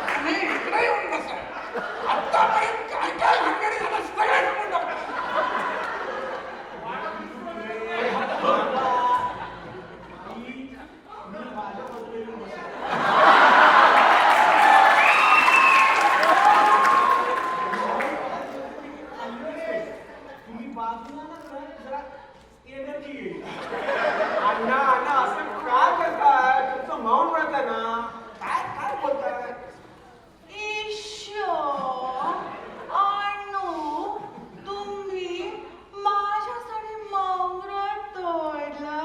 तुम्ही इकडे येऊन बसा. आतापर्यंत काय काय भानगडी झालं सगळं सांगून टाका. तुम्ही बाजूला ना जरा एनर्जी येईल. अण्णा अण्णा असं का करताय? तुमचं मौन राहतं ना. काय काय बोलताय? ईशो, अण्णू, तुम्ही माझ्यासाठी मंगळ तोडलं.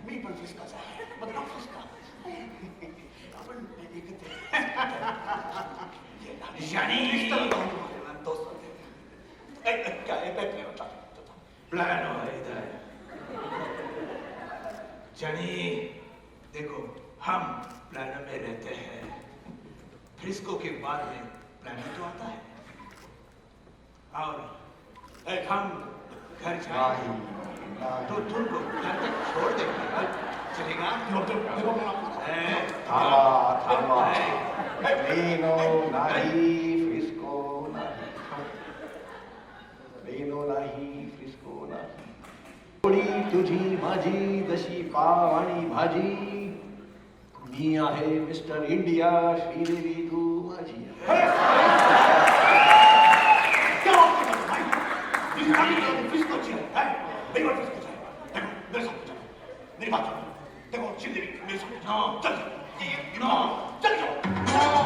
मी पण फिसकाच आहे. बदनाम फिसका. आपण एकत्र प्लान है इधर. जनी देखो, हम प्लान में रहते हैं. फ्रिस्को के बाद में प्लान तो आता है. और एक हम घर जाए तो तुमको घर तक छोड़ देंगे. चलेगा? थांबा. बेनो नाही, फ्रिस्को नाही. बेनो नाही, फ्रिस्को नाही. थोडी तुझी माझी जशी पाव आणि भाजी. मी आहे मिस्टर इंडिया, श्रीदेवी तू माझी. मेरी बात सुनो. देखो श्रीदेवी मेरे साथ चल चल जाओ.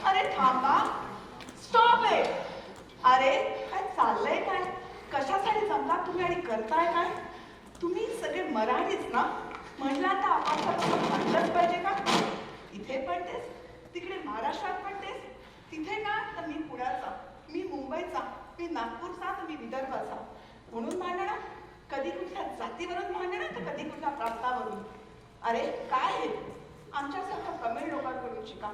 अरे थांबा. Stop it. अरे काय चाललंय काय? कशासाठी जमला तुम्ही आणि करताय काय? तुम्ही सगळे मराठीच ना? म्हटलं आता आपण म्हटलंच पाहिजे का? इथे पण तेच, तिकडे महाराष्ट्रात पण तेच. तिथे का तर मी पुण्याचा, मी मुंबईचा, मी नागपूरचा, तर मी विदर्भाचा. म्हणून भांडणं, कधी कुठल्या जातीवरून भांडणं तर कधी कुठल्या प्रांतावरून. अरे काय हे? आमच्यासारख्या तमिळ लोकांकडून शिका.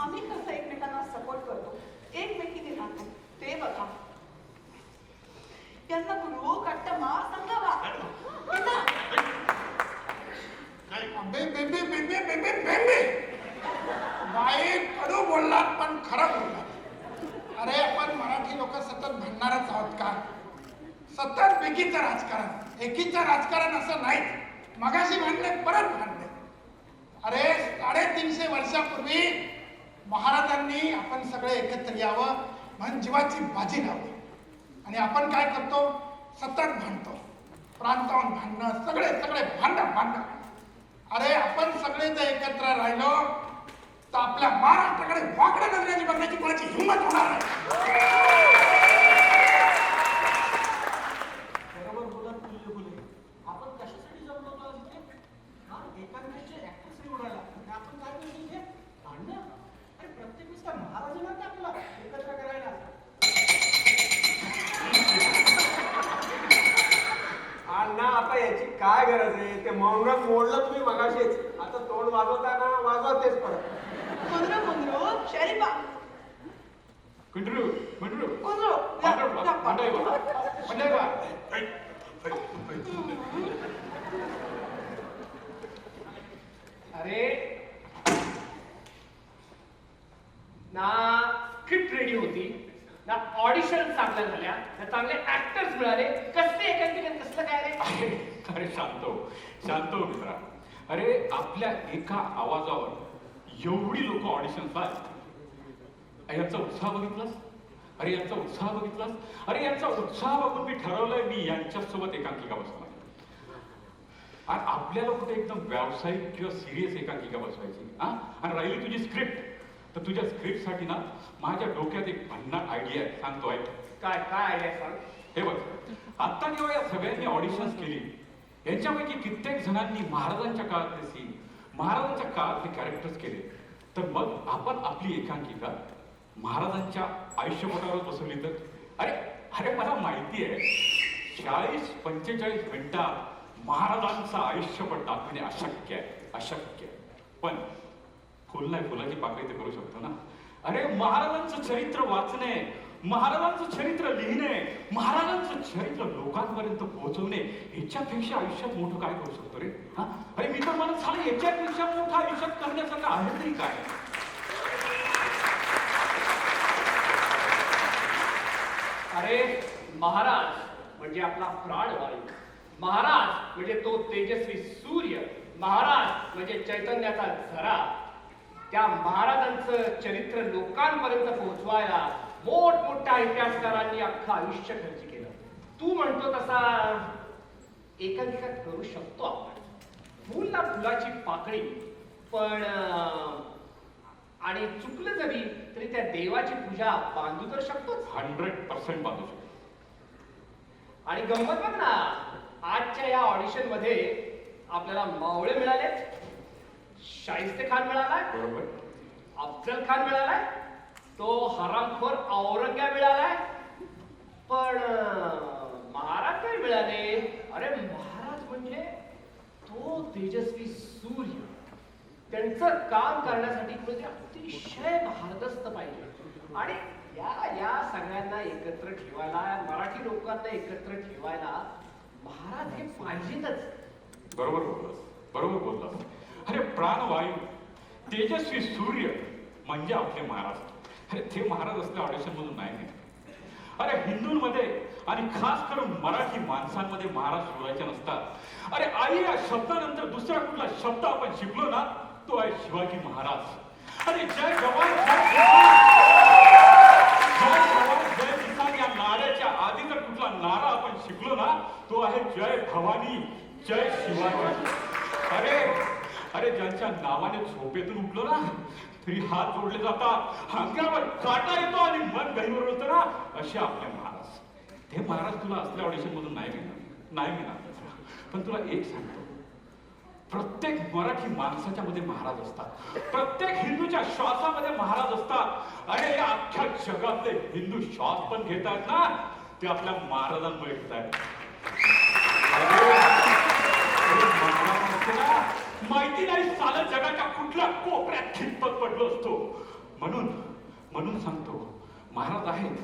आम्ही कसं एकमेकांना सपोर्ट करतो, एकमेकीने राहतो ते बघा. यांना गुरु कट्टमा संगवा. बाई कडू बोललात पण खरं बोललात. अरे आपण मराठी लोक सतत भांडणारच आहोत का? सतत बेकीचं राजकारण, एकीचं राजकारण असं नाही. मगाशी भांडले परत भांडले. अरे 350 वर्षापूर्वी महाराजांनी आपण सगळे एकत्र यावं म्हणून जीवाची बाजी लावली. आणि आपण काय करतो? सतत भांडतो. प्रांतावरून भांडणं, सगळे सगळे भांडण. अरे आपण सगळे जर एकत्र राहिलो तर आपल्या महाराष्ट्राकडे वाकड्या नजरेने बघण्याची कोणाची हिंमत होणार नाही. बरोबर बोला तुल्य बोले. आपण कशासाठी जमलो होतो आज इथे? हा, एकांकिकेचे ऍक्टर्स निवडायला. आणि आपण काय करतो इथे? भांडणं. अरे प्रत्येक वेळेस काय महाराजांना ते आपल्याला एकत्र करायला. अण्णा आता याची काय गरज आहे? ते मौन अभंगात मोडलं तुम्ही मगाशीच. आता तोंड वाजवताना वाजवा तेच परत. कुंद्रू शरीफा कुंडरू कुंडरू कुंद्रू अरे ना स्क्रिप्ट रेडी होती ना ऑडिशन चांगल्या झाल्या ना चांगले ऍक्टर्स मिळाले. कसले एकांकिका कसलं काय रे? अरे शांत हो मित्रा. अरे आपल्या एका आवाजावर एवढी लोक ऑडिशनला यांचा उत्साह बघितलास? अरे यांचा उत्साह बघितलास? अरे यांचा उत्साह बघून मी ठरवलंय मी यांच्यासोबत एकांकिका बसणार. आणि आपल्याला कुठे एकदम व्यावसायिक किंवा सिरियस एकांकिका बसवायची. आणि राहिली तुझी स्क्रिप्ट, तर तुझ्या स्क्रिप्टसाठी ना माझ्या डोक्यात एक भन्नाट आयडिया आहे. सांगतो ऐक. काय काय आयडिया सांग. हे बघ, आता जेव्हा या सगळ्यांनी ऑडिशन्स केली, यांच्यापैकी कित्येक जणांनी महाराजांच्या काळातले सीन, महाराजांच्या काळातले कॅरेक्टर्स केले, तर मग आपण आपली एकांकिका महाराजांच्या आयुष्यपटावर बसवली तर? अरे अरे मला माहिती आहे 40-45 मिनिटात महाराजांचं आयुष्यपट दाखवणे अशक्य आहे. पण फुल नाही फुलाची पाकळी ते करू शकतो ना. अरे महाराजांचं चरित्र वाचणे, महाराजांचं चरित्र लिहिणे, महाराजांचं चरित्र लोकांपर्यंत पोहोचवणे ह्याच्यापेक्षा आयुष्यात मोठं काय करू शकतो रे? अरे मी तर म्हणत झालं याच्यापेक्षा मोठं आयुष्यात करण्यासारखं आहे तरी काय? अरे महाराज म्हणजे आपला प्राणवायू, महाराज म्हणजे तो तेजस्वी सूर्य, महाराज म्हणजे चैतन्याचा झरा. त्या महाराजांचं चरित्र लोकांपर्यंत पोहोचवायला मोठमोठ्या इतिहासकारांनी अख्खं आयुष्य खर्च केलं. तू म्हणतो तसा एकांकिका करू शकतो आपण. फुल ना फुलाची पाकळी, पण आणि चुकलं जरी तरी त्या देवाची पूजा बांधू तर शकतोच. 100% बांधू शकतो. आणि गंमत बघ ना, आजच्या या ऑडिशन मध्ये आपल्याला मावळे मिळालेत, शाहिस्ते खान मिळालाय, बरोबर, अफजल खान मिळालाय, तो हरामखोर औरंग्या मिळालाय, पण महाराज काय मिळाले? अरे महाराज म्हणजे तो तेजस्वी सूर्य. त्यांचं काम करण्यासाठी म्हणजे अतिशय भारदस्त पाहिजे. आणि या सगळ्यांना एकत्र ठेवायला, मराठी लोकांना एकत्र ठेवायला महाराज हे पाहिजेतच. बरोबर बोललास. अरे प्राणवायू, तेजस्वी सूर्य म्हणजे आपले महाराज. अरे ते महाराज असल्या ऑडिशन मधून नाही. अरे हिंदूंमध्ये आणि खास करून मराठी माणसांमध्ये महाराज शोधायचे नसतात. अरे आई या शब्दानंतर दुसरा कुठला शब्द आपण शिकलो ना, तो आहे शिवाजी महाराज. अरे जय जवान जय किसान या नाऱ्याच्या आधी जर कुठला नारा आपण शिकलो ना, तो आहे जय भवानी जय शिवाजी. अरे ज्यांच्या नावाने झोपेतून उठलो ना तरी हात जोडले जातात, अंगावर काटा येतो आणि मन गहिवर होतं ना, असे आपले महाराज. ते महाराज तुला असल्या ऑडिशन मधून नाही मिळणार. पण तुला एक सांगतो, प्रत्येक मराठी माणसाच्या मध्ये महाराज असतात, प्रत्येक हिंदूच्या श्वासामध्ये महाराज असतात. अरे या अख्ख्या जगातले हिंदू श्वास पण घेतात ना, ते आपल्या महाराजांमुळे घेतात. माहिती नाही साला जगाच्या कुठल्या कोपऱ्यात खितपत पडलो असतो. म्हणून सांगतो, महाराज आहेत,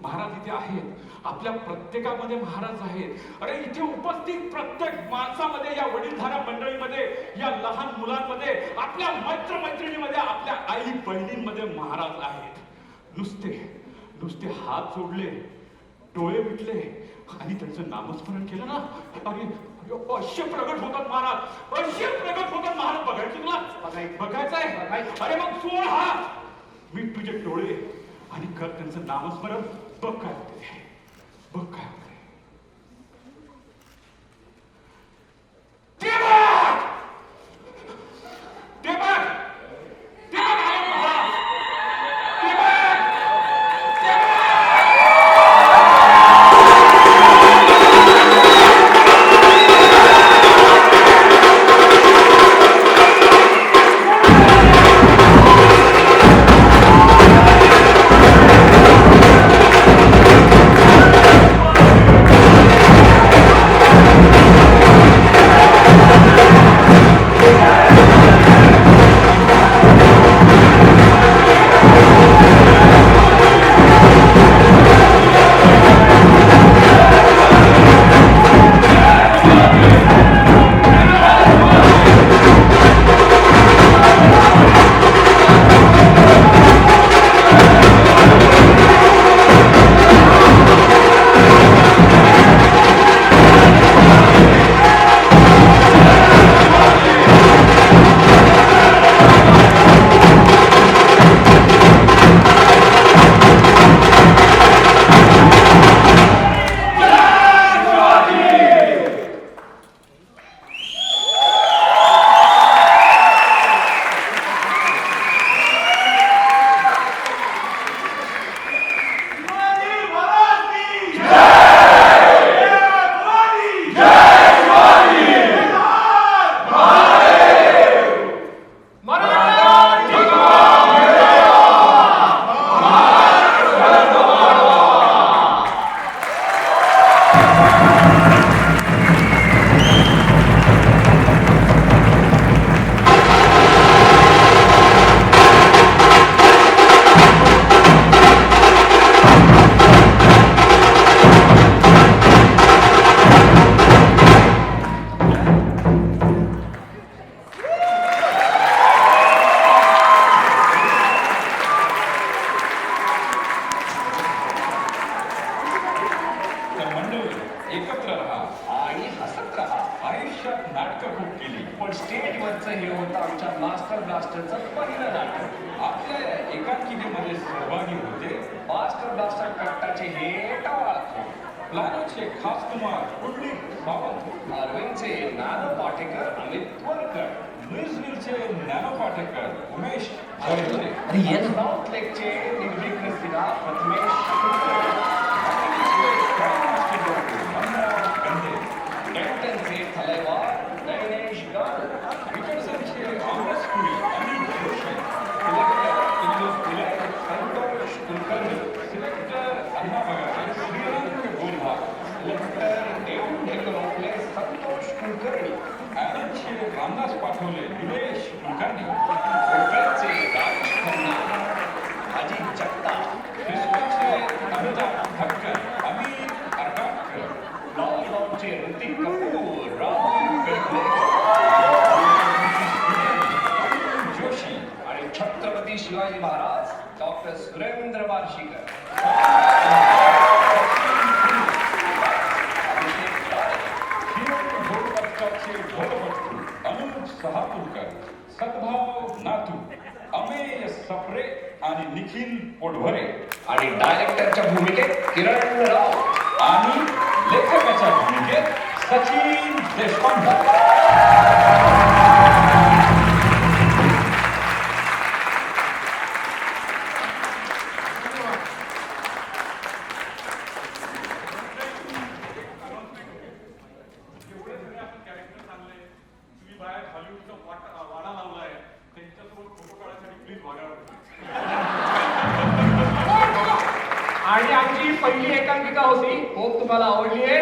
महाराज इथे आहेत, आपल्या प्रत्येकामध्ये महाराज आहेत. अरे इथे उपस्थित प्रत्येक माणसामध्ये, या वडीलधाऱ्या मंडळीमध्ये, या लहान मुलांमध्ये, आपल्या मैत्रिणीमध्ये, आपल्या आई बहिणींमध्ये महाराज आहेत. नुसते हात जोडले, डोळे मिटले आणि त्यांचं नामस्मरण केलं ना, अरे अश्य प्रगट होतात महाराज, अश्य प्रगट होतात महाराज. बघायचं तुला? बघायचंय? अरे मग सोड हात, मी तुझे डोळे आणि कर त्यांचं नामस्मरण. बघ काय होते, बघ काय होते. एकत्र राहा आणि हसत राहा. आयुष्यात नाटकं खूप केली पण स्टेजवरचं हे होतं आमच्या मास्टर ब्लास्टरचं पहिलं नाटक. आपल्या एकांकिकेमध्ये सहभागी होते मास्टर ब्लास्टर कट्टाचे हे टाळखोर. प्लॅनोचे खास कुमार कुंडलिक सावंत, अरविंदचे नानो पाटेकर अमित त्वरकर, लुईसविलचे नॅनो पाटेकर उमेश जयवरे, साऊथलेकचे निर्भीक नसलेला प्रथमेश शकुंतले, कॅप्टनचे थलैवार दैनेश गाल, विकर्सनचे अमरसपुरी अनिल जोशी, संतोष कुलकर्णी, सिलेक्टर अण्णाबगाचे श्रीरंग गोलभा, ढेकरोटले संतोष कुलकर्णी, ॲरनचे रामदास पाठवले निलेश कुलकर्णी, कोकणचे राजेश खन्ना, अजित जगताप, क्रिस्टनचे अनुदान ठक्कर, अमित अर्काटकर, लॉकडाऊनचे ऋतिक कपूर, राहुल गडले जोशी आणि छत्रपती शिवाजी महाराज डॉक्टर सुरेंद्र बार्शीकर. ढोलपथकाचे ढोलपट्टू अनुज सहापूरकर, सद्भाव नातू, अमेय सप्रे आणि निखिल पोटभरे आणि डायरेक्टरच्या भूमिकेत किरण राव आणि लेखकाच्या भूमिकेत सचिन देशपांडे. एवढे सगळे आपण कॅरेक्टर आणले, तुम्ही बाहेर हॉलिवूडचा वाडा लावलाय, त्यांच्यासोबत फोटो काढण्यासाठी प्लीज वागा. आणि आमची पहिली एकांकिका होती. होप तुम्हाला आवडली आहे.